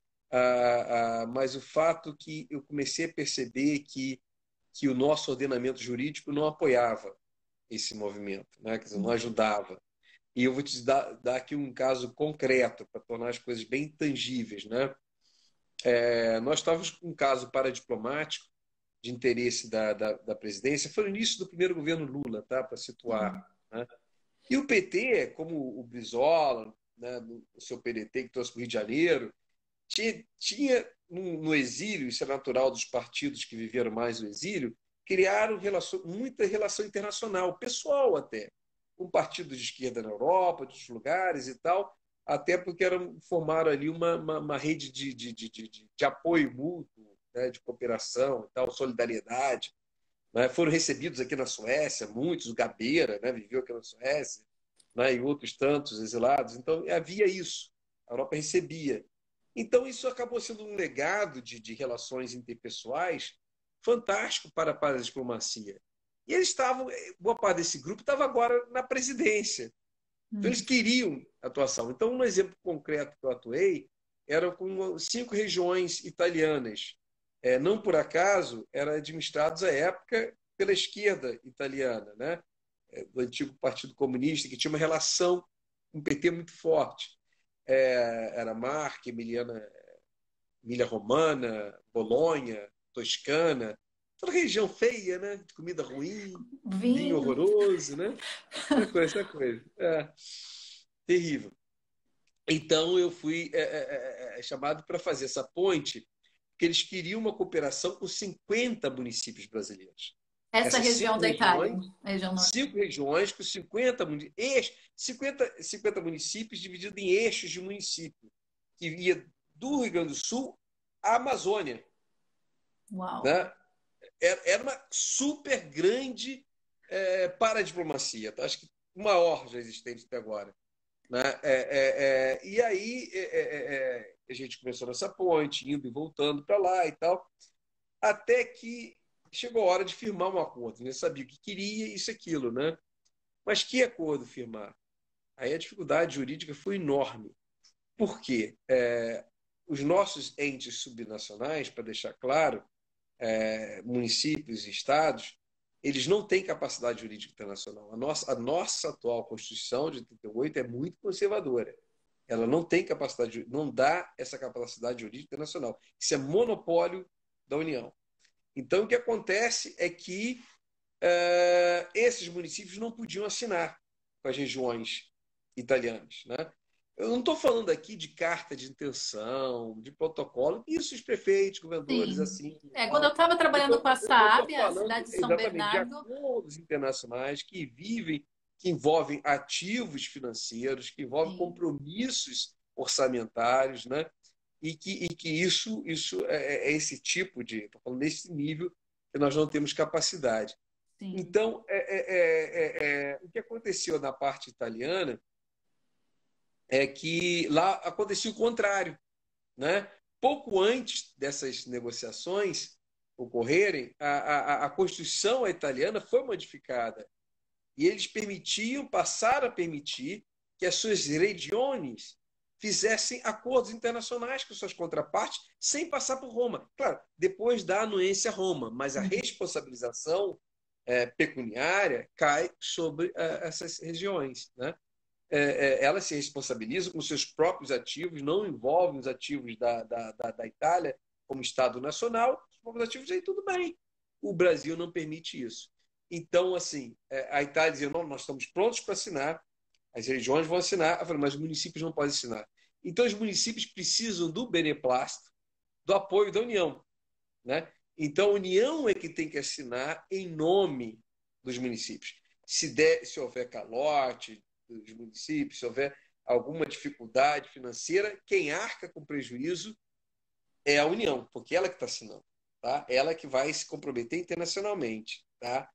mas o fato que eu comecei a perceber que o nosso ordenamento jurídico não apoiava esse movimento, né? Quer dizer, não ajudava. E eu vou te dar aqui um caso concreto para tornar as coisas bem tangíveis, né? Nós estávamos com um caso paradiplomático de interesse da presidência, foi no início do primeiro governo Lula, tá? Para situar, né? E o PT, como o Brizola, né, o seu PDT que trouxe para o Rio de Janeiro, tinha no exílio, isso é natural dos partidos que viveram mais o exílio, criaram muita relação internacional, pessoal até, com partidos de esquerda na Europa, de outros lugares e tal, até porque formaram ali uma rede de apoio mútuo, né, de cooperação e tal, solidariedade, né? Foram recebidos aqui na Suécia, muitos, o Gabeira, né, viveu aqui na Suécia, né, e outros tantos exilados. Então, havia isso. A Europa recebia. Então, isso acabou sendo um legado de relações interpessoais fantástico para a diplomacia. E eles estavam, boa parte desse grupo estava agora na presidência. Então, eles queriam atuação. Então, um exemplo concreto que eu atuei era com 5 regiões italianas. Não por acaso, eram administrados à época pela esquerda italiana, né? Do antigo Partido Comunista, que tinha uma relação com o PT muito forte. Era Marca, Emília-Romana, Bolonha, Toscana, toda região feia, né? De comida ruim, vinho
Vinho.
horroroso, né? Essa coisa. Terrível. Então, eu fui chamado para fazer essa ponte, porque eles queriam uma cooperação com 50 municípios brasileiros.
Essa
Essas
região da Itália, região norte.
5 regiões com 50 municípios divididos em eixos de município, que ia do Rio Grande do Sul à Amazônia.
Uau.
Né? Era uma super grande paradiplomacia, tá? Acho que o maior já existente até agora. Né? E aí a gente começou nessa ponte, indo e voltando para lá e tal, até que chegou a hora de firmar um acordo. Eu sabia o que queria, isso e aquilo, né? Mas que acordo firmar? Aí a dificuldade jurídica foi enorme. Por quê? Os nossos entes subnacionais, para deixar claro, municípios e estados, eles não têm capacidade jurídica internacional. A nossa atual Constituição de 88 é muito conservadora. Ela não tem capacidade, não dá essa capacidade jurídica internacional. Isso é monopólio da União. Então, o que acontece é que esses municípios não podiam assinar com as regiões italianas, né? Eu não estou falando aqui de carta de intenção, de protocolo, isso os prefeitos, governadores,
Sim.
assim, e
Quando eu
tal.
estava trabalhando com a
Eu estou
Saab, a
falando
cidade de São
exatamente de
Bernardo,
acordos internacionais que envolvem ativos financeiros, que envolvem
sim,
compromissos orçamentários, né? E que isso é esse tipo de, estou falando nesse nível que nós não temos capacidade.
sim.
Então, o que aconteceu na parte italiana é que lá acontecia o contrário, né? Pouco antes dessas negociações ocorrerem, a Constituição italiana foi modificada e eles passaram a permitir que as suas regiões fizessem acordos internacionais com suas contrapartes sem passar por Roma. Claro, depois da anuência a Roma, mas a
Uhum.
responsabilização pecuniária cai sobre essas regiões, né? Elas se responsabilizam com seus próprios ativos, não envolvem os ativos da Itália como Estado nacional, os próprios ativos aí tudo bem. O Brasil não permite isso. Então, assim, a Itália dizia, não, nós estamos prontos para assinar, as regiões vão assinar, eu falei, mas os municípios não podem assinar. Então, os municípios precisam do beneplácito, do apoio da União, né? Então, a União é que tem que assinar em nome dos municípios. Se houver calote dos municípios, se houver alguma dificuldade financeira, quem arca com prejuízo é a União, porque ela que está assinando, tá? Ela que vai se comprometer internacionalmente, tá?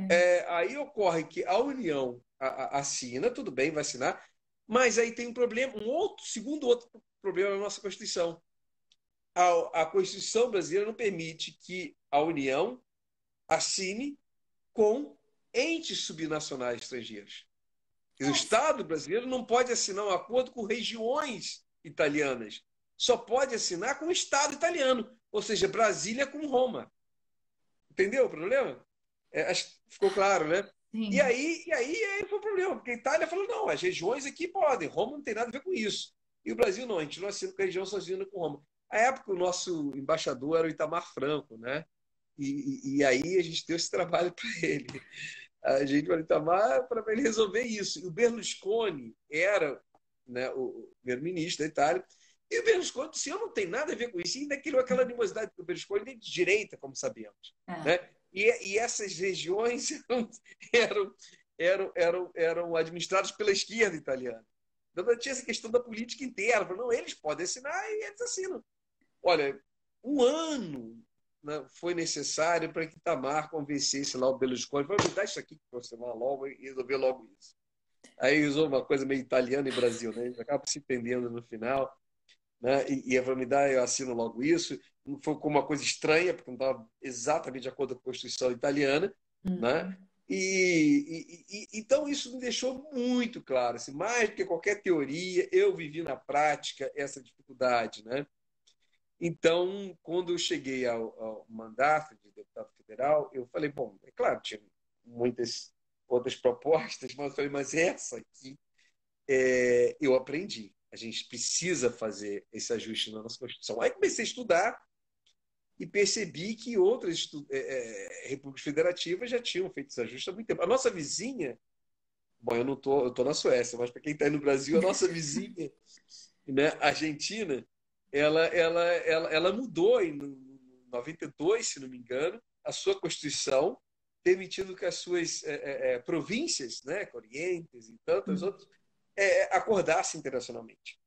É.
Aí ocorre que a União assina, tudo bem, vai assinar, mas aí tem um problema, segundo outro problema na nossa Constituição. A Constituição brasileira não permite que a União assine com entes subnacionais estrangeiros. O
Nossa.
Estado brasileiro não pode assinar um acordo com regiões italianas. Só pode assinar com o Estado italiano, ou seja, Brasília com Roma. Entendeu o problema? Acho que ficou claro, né? E
Sim.
aí, e aí foi o problema, porque a Itália falou, não, as regiões aqui podem, Roma não tem nada a ver com isso. E o Brasil não, a gente não assina com a região, só assina com Roma. À época, o nosso embaixador era o Itamar Franco, né? E aí a gente deu esse trabalho para ele. A gente falou, Itamar, para ele resolver isso. E o Berlusconi era, né, o primeiro-ministro da Itália, e o Berlusconi disse, eu não tenho nada a ver com isso. E ainda criou aquela animosidade, porque o Berlusconi é de direita, como sabemos.
É.
Né? E essas regiões eram, eram administradas pela esquerda italiana. Então tinha essa questão da política interna. Não, eles podem assinar e eles assinam. Olha, um ano, né, foi necessário para que Itamar convencesse lá o Berlusconi. Vai me dar isso aqui para você logo e resolver logo isso. Aí usou uma coisa meio italiana e Brasil, né? Eles acabam se entendendo no final, né? E vai me dar, eu assino logo isso. Não foi como uma coisa estranha, porque não estava exatamente de acordo com a Constituição italiana, né?
Uhum.
Então isso me deixou muito claro, assim, mais do que qualquer teoria, eu vivi na prática essa dificuldade, né? Então, quando eu cheguei ao mandato de deputado federal, eu falei, bom, é claro, tinha muitas outras propostas, mas eu falei, mas essa aqui eu aprendi. A gente precisa fazer esse ajuste na nossa Constituição. Aí comecei a estudar e percebi que outras repúblicas federativas já tinham feito esse ajuste há muito tempo. A nossa vizinha, bom, eu tô na Suécia, mas para quem está aí no Brasil, a nossa vizinha, né, Argentina, ela mudou em 92, se não me engano, a sua Constituição, permitindo que as suas províncias, né, Corrientes e tantas outras, acordassem internacionalmente.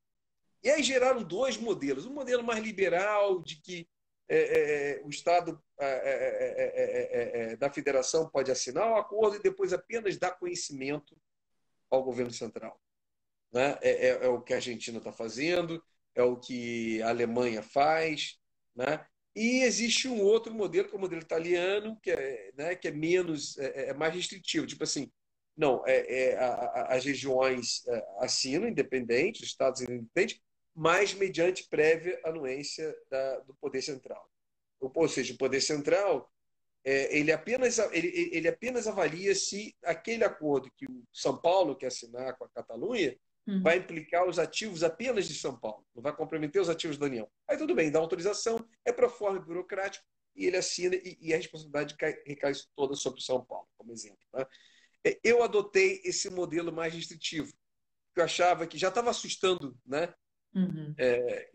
E aí geraram dois modelos. Um modelo mais liberal, de que o Estado da Federação pode assinar o acordo e depois apenas dar conhecimento ao governo central. Né? É o que a Argentina está fazendo, é o que a Alemanha faz. Né? E existe um outro modelo, que é o modelo italiano, né, que é menos, mais restritivo. Tipo assim, não, as regiões assinam independente, os estados independentes, mas mediante prévia anuência do Poder Central. Ou seja, o Poder Central ele apenas avalia se aquele acordo que o São Paulo quer assinar com a Catalunha
Uhum.
vai implicar os ativos apenas de São Paulo, não vai comprometer os ativos da União. Aí tudo bem, dá autorização, é pro forma burocrático, e ele assina, e a responsabilidade recai toda sobre São Paulo, como exemplo. Né? Eu adotei esse modelo mais restritivo. que eu achava que já estava assustando, né?
Uhum.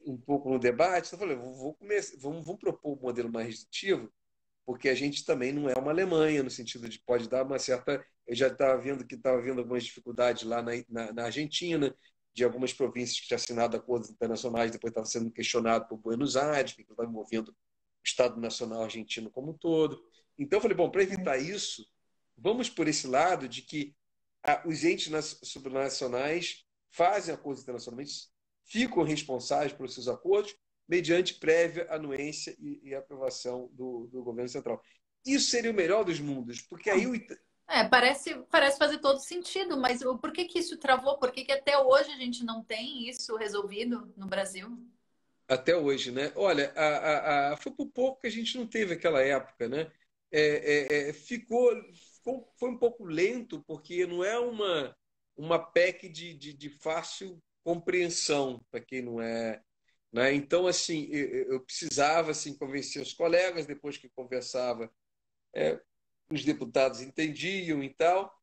Um pouco no debate, então eu falei, vamos propor um modelo mais restritivo, porque a gente também não é uma Alemanha, no sentido de pode dar uma certa. Eu já estava vendo que estava havendo algumas dificuldades lá na Argentina, de algumas províncias que tinham assinado acordos internacionais, depois estava sendo questionado por Buenos Aires, que estava envolvendo o Estado Nacional argentino como um todo. Então, eu falei, bom, para evitar isso, vamos por esse lado de que os entes supranacionais fazem acordos internacionalmente, ficam responsáveis pelos seus acordos, mediante prévia anuência e aprovação do governo central. Isso seria o melhor dos mundos, porque aí
Parece fazer todo sentido, mas por que que isso travou? Por que que até hoje a gente não tem isso resolvido no Brasil?
até hoje, né? Olha, foi por pouco que a gente não teve aquela época, né? Foi um pouco lento, porque não é uma PEC de fácil compreensão para quem não é, né? Então, assim, eu precisava assim, convencer os colegas, depois que conversava, os deputados entendiam e tal,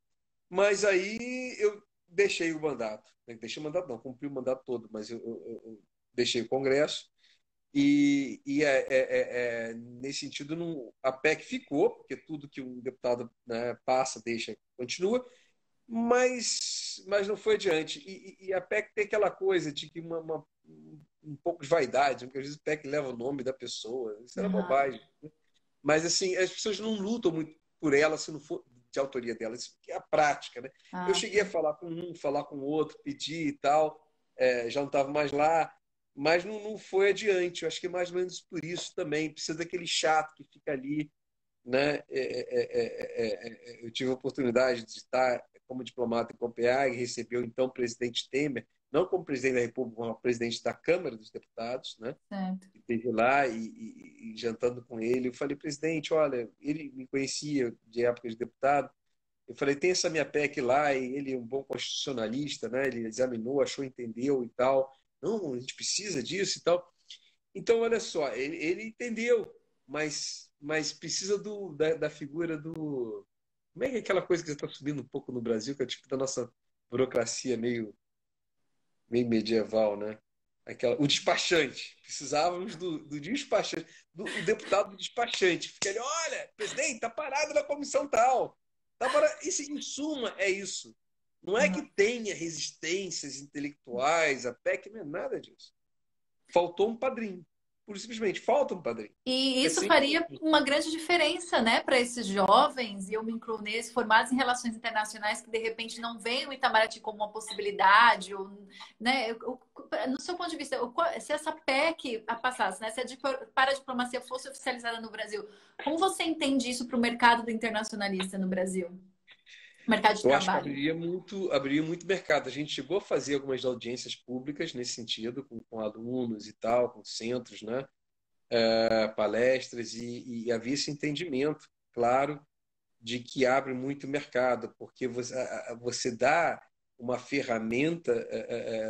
mas aí eu deixei o mandato. Né? Deixei o mandato, não, cumpri o mandato todo, mas eu deixei o Congresso. Nesse sentido, não, a PEC ficou, porque tudo que um deputado, né, passa, deixa, continua, mas não foi adiante. E a PEC tem aquela coisa de que um pouco de vaidade, porque às vezes a PEC leva o nome da pessoa, isso era
Aham.
bobagem. Mas assim, as pessoas não lutam muito por ela se não for de autoria dela, isso é a prática, né? Eu
Ah,
cheguei a
tá.
falar com um, falar com o outro, pedir e tal, já não estava mais lá, mas não foi adiante. Eu acho que é mais ou menos por isso também. Precisa daquele chato que fica ali, né? Eu tive a oportunidade de estar como diplomata em Copenhague, recebeu então o presidente Temer, não como presidente da República, como presidente da Câmara dos Deputados, né?
Certo.
Esteve lá e jantando com ele. Eu falei, presidente, olha, ele me conhecia de época de deputado. Eu falei, tem essa minha PEC lá, e ele é um bom constitucionalista, né? Ele examinou, achou, entendeu e tal. Não, a gente precisa disso e tal. Então, olha só, ele entendeu, mas precisa da figura do. Como é que é aquela coisa que está subindo um pouco no Brasil, que é tipo da nossa burocracia meio medieval, né? O despachante. Precisávamos do despachante, o deputado despachante. Fica ali, olha, presidente, está parado na comissão tal. Tá parado. Em suma, é isso. Não é que
Aham.
tenha resistências intelectuais, a PEC não é nada disso. Faltou um padrinho. Pura e simplesmente, falta um padrinho.
E
É
isso
sempre
faria uma grande diferença, né, para esses jovens, e eu me incluo nesse, formados em relações internacionais, que de repente não veem o Itamaraty como uma possibilidade, ou, né, no seu ponto de vista, se essa PEC a passasse, né, se a paradiplomacia fosse oficializada no Brasil, como você entende isso para o mercado do internacionalista no Brasil? Mercado de
Eu acho que
trabalho.
abriria muito mercado. A gente chegou a fazer algumas audiências públicas nesse sentido, com alunos e tal, com centros, né? Palestras, e havia esse entendimento, claro, de que abre muito mercado, porque você dá uma ferramenta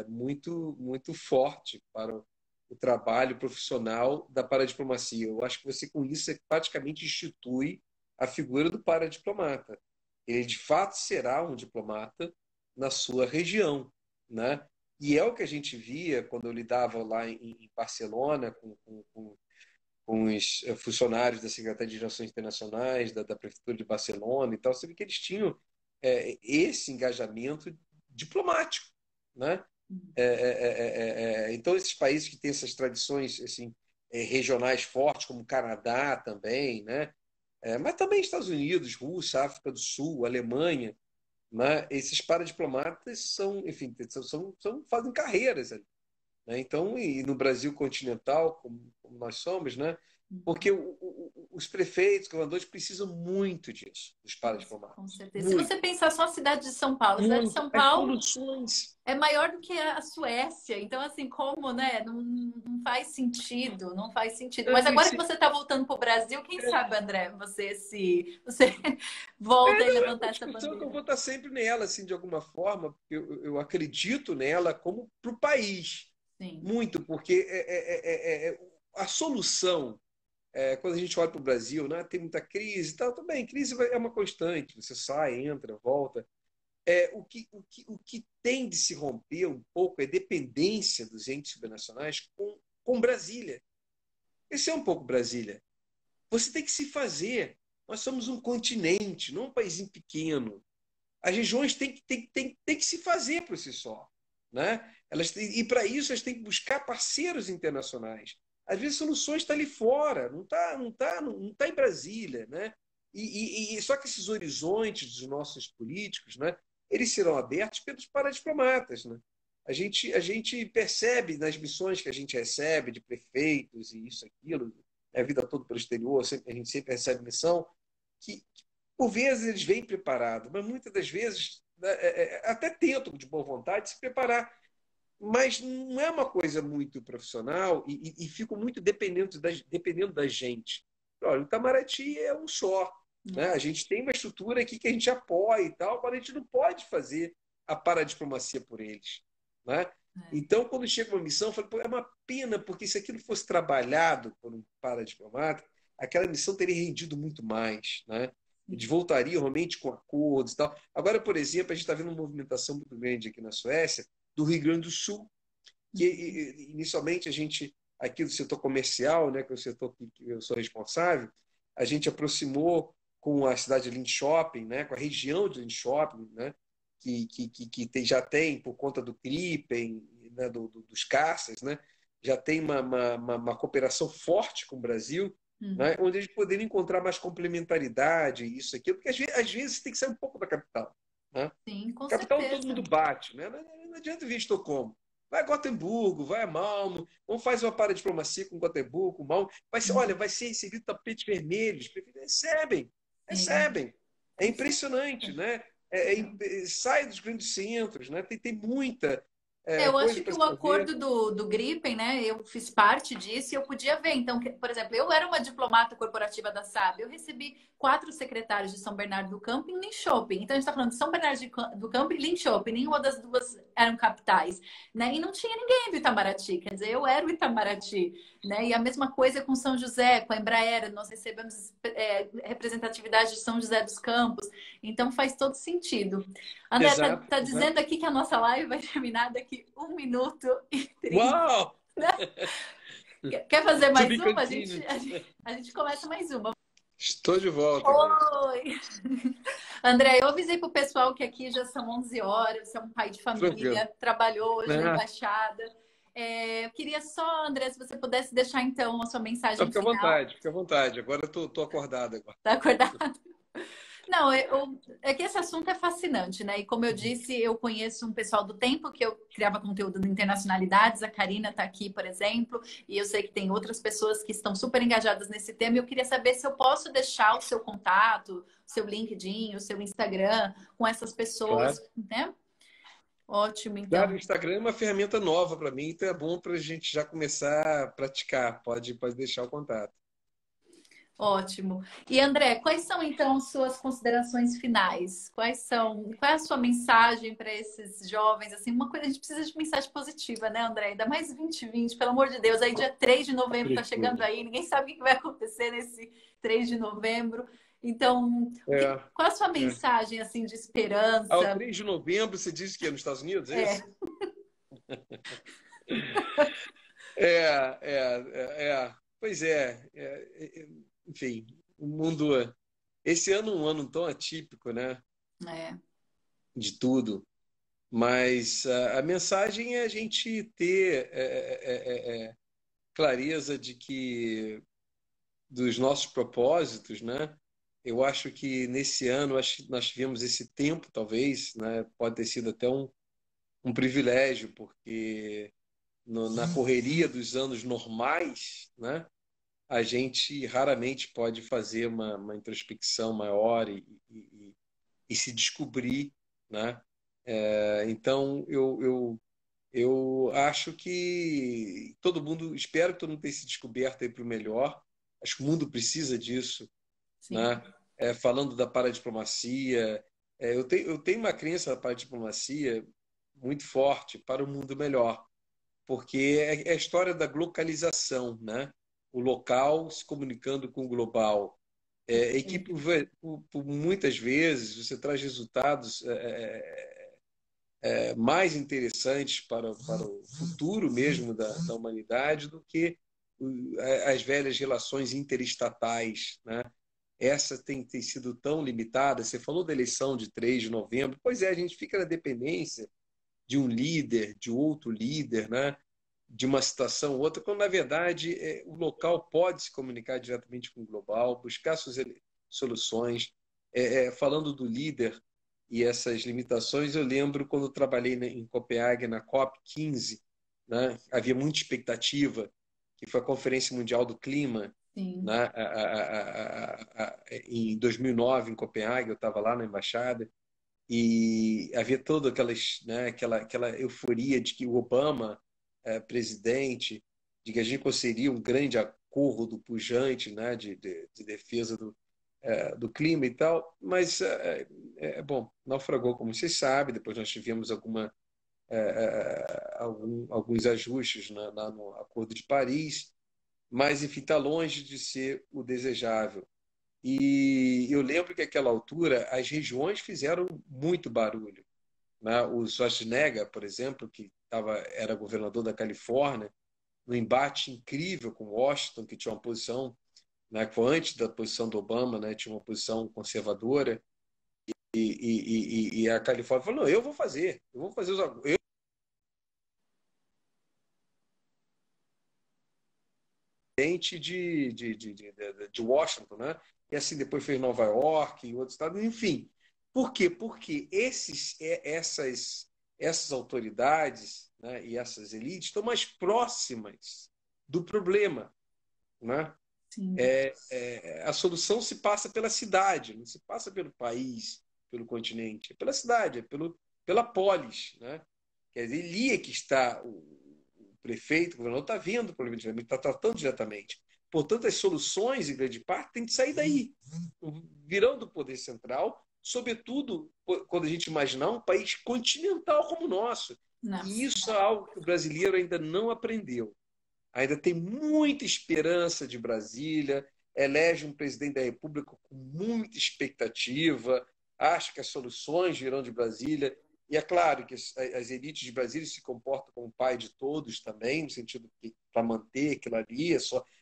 muito, muito forte para o trabalho profissional da paradiplomacia. Eu acho que você, com isso, praticamente institui a figura do paradiplomata. Ele, de fato, será um diplomata na sua região, né? E é o que a gente via quando eu lidava lá em Barcelona com os funcionários da Secretaria de Relações Internacionais, da Prefeitura de Barcelona e tal, você vê que eles tinham esse engajamento diplomático, né? Então, esses países que têm essas tradições assim, regionais fortes, como o Canadá também, né? Mas também Estados Unidos, Rússia, África do Sul, Alemanha, né? Esses paradiplomatas são, enfim, fazem carreiras ali, né? Então, e no Brasil continental, como nós somos, né? Porque os prefeitos, governadores precisam muito disso, dos
Com
paradiplomatas.
certeza. Se você
Muito,
pensar só a cidade de São Paulo, a cidade de
muito.
São
As
Paulo
soluções.
é maior do que a Suécia. Então, assim, como, né? Não faz sentido, não faz sentido. Mas agora que
Esse,
você está voltando para o Brasil, quem sabe, André, você volta e
é
levantar
uma
essa
discussão que eu
bandeira.
vou estar sempre nela, assim, de alguma forma, porque eu acredito nela como para o país.
Sim.
Muito, porque a solução, quando a gente olha para o Brasil, né, tem muita crise e tal, também, crise é uma constante, você sai, entra, volta. o que tem de se romper um pouco é a dependência dos entes subnacionais com Brasília. Esse é um pouco Brasília. Você tem que se fazer. Nós somos um continente, não um paísinho pequeno. As regiões têm que se fazer por si só. Né? E para isso elas têm que buscar parceiros internacionais. Às vezes a solução está ali fora, não tá em Brasília. Né? Só que esses horizontes dos nossos políticos, né, eles serão abertos pelos paradiplomatas. Né? A gente percebe nas missões que a gente recebe de prefeitos e isso, aquilo, a vida toda pelo exterior, a gente sempre recebe missão, que por vezes eles vêm preparados, mas muitas das vezes até tentam de boa vontade se preparar, mas não é uma coisa muito profissional e ficam muito dependendo da gente. Olha, o Itamaraty é um só. Né? A gente tem uma estrutura aqui que a gente apoia e tal, mas a gente não pode fazer a paradiplomacia por eles. Né? Então, quando chega uma missão, eu falo, pô, é uma pena, porque se aquilo fosse trabalhado por um paradiplomata, aquela missão teria rendido muito mais. Né? Eles voltariam realmente com acordos e tal. Agora, por exemplo, a gente está vendo uma movimentação muito grande aqui na Suécia, do Rio Grande do Sul, que inicialmente a gente, aqui do setor comercial, né, que é o setor que eu sou responsável, a gente aproximou com a cidade de Linköping, né, com a região de Linköping, né, já tem, por conta do Gripen, né, dos caças, né, já tem uma cooperação forte com o Brasil, né, onde eles poderiam encontrar mais complementaridade, isso, aquilo, porque às vezes tem que sair um pouco da capital. Né?
Sim, com
Capital
certeza.
todo mundo bate, né? Não adianta vir em Estocolmo. Vai a Gotemburgo, vai a Malmo, vamos fazer uma paradiplomacia com Gotemburgo, com Malmo. Olha, vai ser recebido tapete vermelho, os prefeitos recebem. É impressionante, né? Sai dos grandes centros, né? Tem muita
Eu
coisa
acho que
para
o
se fazer.
acordo do Gripen, né? Eu fiz parte disso e eu podia ver. Então, por exemplo, eu era uma diplomata corporativa da SAB. Eu recebi 4 secretários de São Bernardo do Campo em Linköping. Então, a gente está falando de São Bernardo do Campo e Linköping. Nenhuma das duas eram capitais. Né? E não tinha ninguém do Itamaraty. Quer dizer, eu era o Itamaraty. Né? E a mesma coisa com São José, com a Embraer. Nós recebemos representatividade de São José dos Campos. Então, faz todo sentido. André, tá dizendo aqui que a nossa live vai terminar daqui 1 minuto e 30.
Uau!
Quer fazer mais uma? A gente começa mais uma.
Estou de volta.
Oi! André, eu avisei para o pessoal que aqui já são 11 horas, você é um pai de família, trabalhou hoje na embaixada. Eu queria só, André, se você pudesse deixar então a sua mensagem
final. Fica à vontade. Agora eu estou acordado.
Está acordado? Não, é que esse assunto é fascinante, né? E como eu disse, eu conheço um pessoal do tempo que eu criava conteúdo no Internacionalidades, a Karina está aqui, por exemplo, e eu sei que tem outras pessoas que estão super engajadas nesse tema, e eu queria saber se eu posso deixar o seu contato, o seu LinkedIn, o seu Instagram com essas pessoas, claro. Né? Ótimo, então.
Claro, o Instagram é uma ferramenta nova para mim, então é bom para a gente já começar a praticar. Pode deixar o contato.
Ótimo. E André, quais são então suas considerações finais? Qual é a sua mensagem para esses jovens? Assim, uma coisa, a gente precisa de mensagem positiva, né, André? Ainda mais 2020, pelo amor de Deus. Aí dia 3 de novembro está chegando aí, ninguém sabe o que vai acontecer nesse 3 de novembro. Então, qual é a sua mensagem assim de esperança?
O 3 de novembro, você disse que é nos Estados Unidos, é isso? Pois enfim, o mundo... Esse ano é um ano tão atípico, né? De tudo. Mas a mensagem é a gente ter clareza de que dos nossos propósitos, né? Eu acho que nesse ano nós tivemos esse tempo, talvez, né? Pode ter sido até um privilégio, porque na correria dos anos normais, né? A gente raramente pode fazer uma introspecção maior e se descobrir, né? Então, eu acho que espero que todo mundo tenha se descoberto aí para o melhor. Acho que o mundo precisa disso, né? Falando da paradiplomacia, eu tenho uma crença na paradiplomacia muito forte para um mundo melhor, porque é a história da globalização, né? O local se comunicando com o global. e que por muitas vezes você traz resultados mais interessantes para o futuro mesmo da humanidade do que as velhas relações interestatais, né? Essa tem sido tão limitada. Você falou da eleição de 3 de novembro. Pois é, a gente fica na dependência de um líder, de outro líder, né? De uma situação ou outra, quando, na verdade, o local pode se comunicar diretamente com o global, buscar suas soluções. Falando do líder e essas limitações, eu lembro quando eu trabalhei em Copenhague, na COP15, né? Havia muita expectativa, que foi a Conferência Mundial do Clima,
Sim.
né? Em 2009, em Copenhague, eu estava lá na embaixada, e havia toda né, aquela euforia de que o Obama presidente, de que a gente conseguiria um grande acordo pujante, né, de defesa do clima e tal, mas, bom, naufragou, como vocês sabem. Depois nós tivemos alguns ajustes no Acordo de Paris, mas, enfim, está longe de ser o desejável. E eu lembro que, àquela altura, as regiões fizeram muito barulho, né? O Schwarzenegger, por exemplo, que era governador da Califórnia, no embate incrível com Washington, que tinha uma posição, né, que foi antes da posição do Obama, né, tinha uma posição conservadora, e a Califórnia falou: não, eu vou fazer eu de Washington, né? E assim depois fez Nova York e outros estados, enfim. Por quê? Porque essas autoridades, né, e essas elites estão mais próximas do problema, né?
Sim.
A solução se passa pela cidade, não se passa pelo país, pelo continente, é pela cidade, pela polis, né? Quer dizer, ali é que está o prefeito, o governador está vendo o problema diretamente, está tratando diretamente. Portanto, as soluções, em grande parte, têm de sair daí, virão do poder central, sobretudo quando a gente imaginar um país continental como o nosso. E
Nossa.
isso é algo que o brasileiro ainda não aprendeu. Ainda tem muita esperança de Brasília, elege um presidente da República com muita expectativa, acha que as soluções virão de Brasília. E é claro que as elites de Brasília se comportam como pai de todos também, no sentido que, para manter aquilo ali,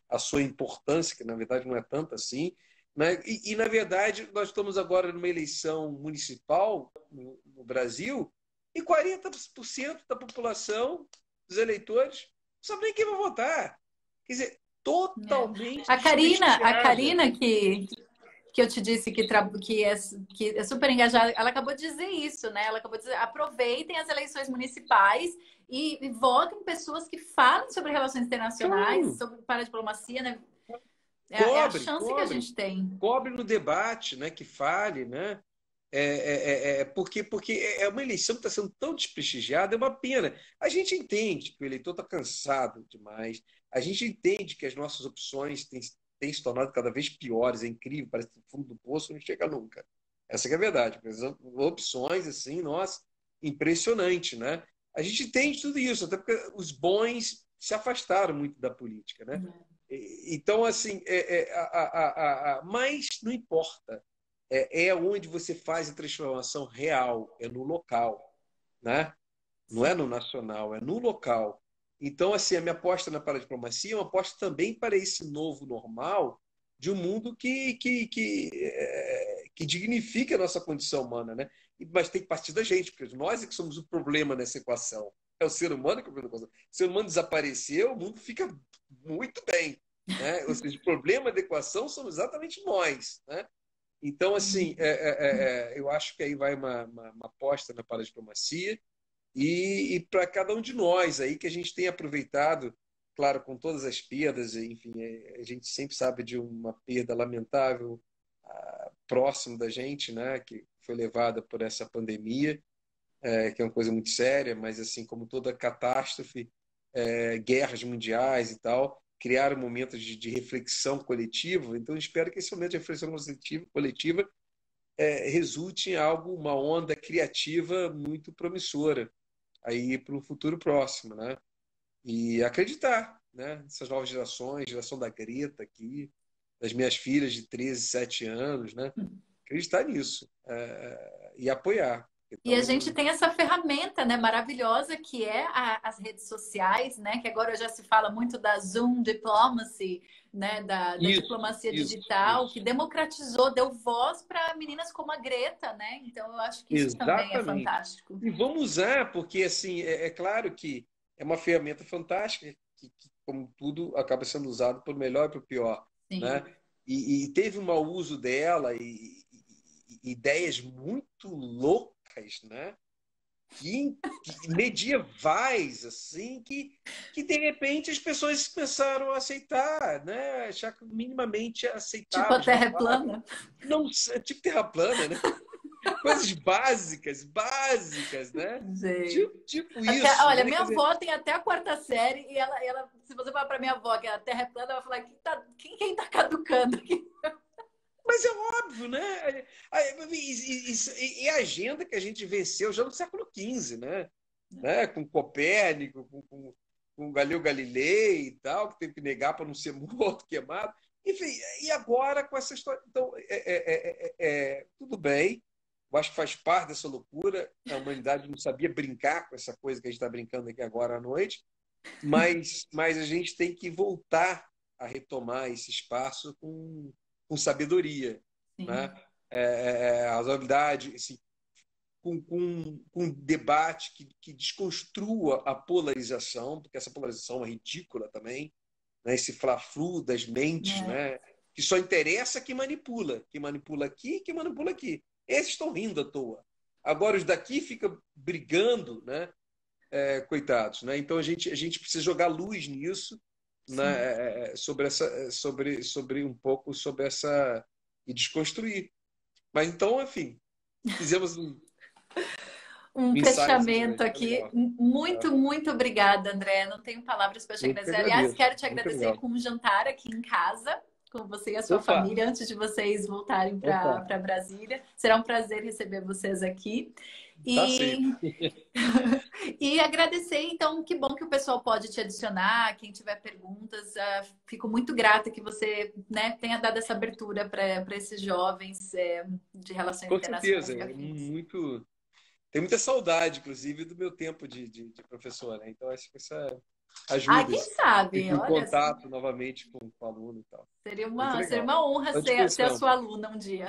a sua importância, que na verdade não é tanta assim. Né? Na verdade, nós estamos agora numa eleição municipal no Brasil, e 40% da população, dos eleitores, não sabe nem quem vai votar. Quer dizer,
É.
totalmente
A
desprestigiada.
Karina que eu te disse que é super engajada, ela acabou de dizer isso, né? Ela acabou de dizer: aproveitem as eleições municipais e votem pessoas que falem sobre relações internacionais,
Claro,
sobre paradiplomacia, né? É a
cobre,
chance que a
cobre.
gente tem.
Cobre no debate, né, que fale, né? Porque é uma eleição que está sendo tão desprestigiada, é uma pena. A gente entende que o eleitor está cansado demais, a gente entende que as nossas opções têm se tornado cada vez piores, é incrível, parece que o fundo do poço não chega nunca. Essa que é a verdade. As opções, assim, nossa, impressionante, né? A gente entende tudo isso, até porque os bons se afastaram muito da política, né? Então, assim, mas não importa. É onde você faz a transformação real, é no local, né? Não é no nacional, é no local. Então, assim, a minha aposta na paradiplomacia é uma aposta também para esse novo normal de um mundo que dignifique a nossa condição humana, né? Mas tem que partir da gente, porque nós é que somos o problema nessa equação. É o ser humano que é o problema da equação. Se o ser humano desaparecer, o mundo fica muito bem, né? Ou seja, o problema da equação somos exatamente nós, né? Então, assim, eu acho que aí vai uma aposta na paradiplomacia e para cada um de nós aí que a gente tem aproveitado, claro, com todas as perdas, enfim, a gente sempre sabe de uma perda lamentável próximo da gente, né, que foi levada por essa pandemia, que é uma coisa muito séria, mas assim como toda catástrofe, guerras mundiais e tal, criaram momentos de reflexão coletiva. Então, eu espero que esse momento de reflexão coletiva resulte em algo, uma onda criativa muito promissora aí para o futuro próximo, né? E acreditar, né? Essas novas gerações, geração da Greta aqui, das minhas filhas de 13, 7 anos, né? Acreditar nisso e apoiar.
E a
Então,
gente tem essa ferramenta, né, maravilhosa que é as redes sociais, né? Que agora já se fala muito da Zoom Diplomacy, né? Da diplomacia digital, que
isso.
democratizou, deu voz para meninas como a Greta, né? Então eu acho que isso também é
Exatamente.
fantástico.
E vamos usar, porque assim, claro que é uma ferramenta fantástica, que, como tudo, acaba sendo usado para o melhor e para o pior,
Sim.
né? E teve um mau uso dela e ideias muito loucas, né? Que medievais, assim, que de repente as pessoas começaram a aceitar, né? Achar minimamente
Tipo a
aceitáveis,
Terra é
razoáveis.
plana.
Não, tipo terra plana, né? Coisas básicas, básicas, né?
Gente.
Tipo
Até,
isso,
olha,
né?
minha
Quer dizer,
avó tem até a quarta série e se você falar para minha avó que a Terra é plana, ela vai falar quem tá caducando aqui?
mas é óbvio, né? E a agenda que a gente venceu já no século XV, né? Com Copérnico, com Galileu Galilei e tal, que teve que negar para não ser morto, queimado. Enfim, e agora com essa história. Então, tudo bem. Eu acho que faz parte dessa loucura. A humanidade não sabia brincar com essa coisa que a gente está brincando aqui agora à noite, mas a gente tem que voltar a retomar esse espaço com sabedoria,
Sim.
né? Razoabilidade, assim, com um debate que desconstrua a polarização, porque essa polarização é ridícula também, né? Esse fla-flu das mentes,
É.
né? Que só interessa quem manipula aqui, quem manipula aqui. Esses estão rindo à toa. Agora os daqui ficam brigando, né? Coitados, né? Então a gente precisa jogar luz nisso,
Sim.
né? Sobre um pouco sobre essa e desconstruir. Mas então, enfim, fizemos
Um
um ensaio essa
fechamento
noite. Foi
aqui.
legal.
Muito, muito obrigada, André. Não tenho palavras para te
Eu que
agradecer. Aliás,
agradeço.
quero te
Muito
agradecer
legal.
com um jantar aqui em casa, com você e a sua
Opa,
família, antes de vocês voltarem
opa,
para Brasília. Será um prazer receber vocês aqui.
tá sim.
E, e agradecer, então, que bom que o pessoal pode te adicionar. Quem tiver perguntas, fico muito grata que você, né, tenha dado essa abertura para esses jovens de relações
Com certeza.
internacionais e afins.
Tenho muita saudade, inclusive, do meu tempo de professor, né? Então, acho que essa
Ah,
ajuda
quem
esse,
sabe?
esse
Olha,
contato novamente com o aluno e tal. Muito
seria
legal.
uma honra
Estou à
ser a
disposição.
sua aluna um dia.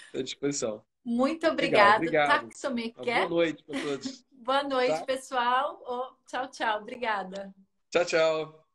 Estou à disposição.
Muito
Legal,
obrigada.
obrigado.
Tak so
Uma boa
mycket.
noite para todos.
Boa noite,
Tá?
pessoal. Oh, tchau, tchau. Obrigada.
Tchau, tchau.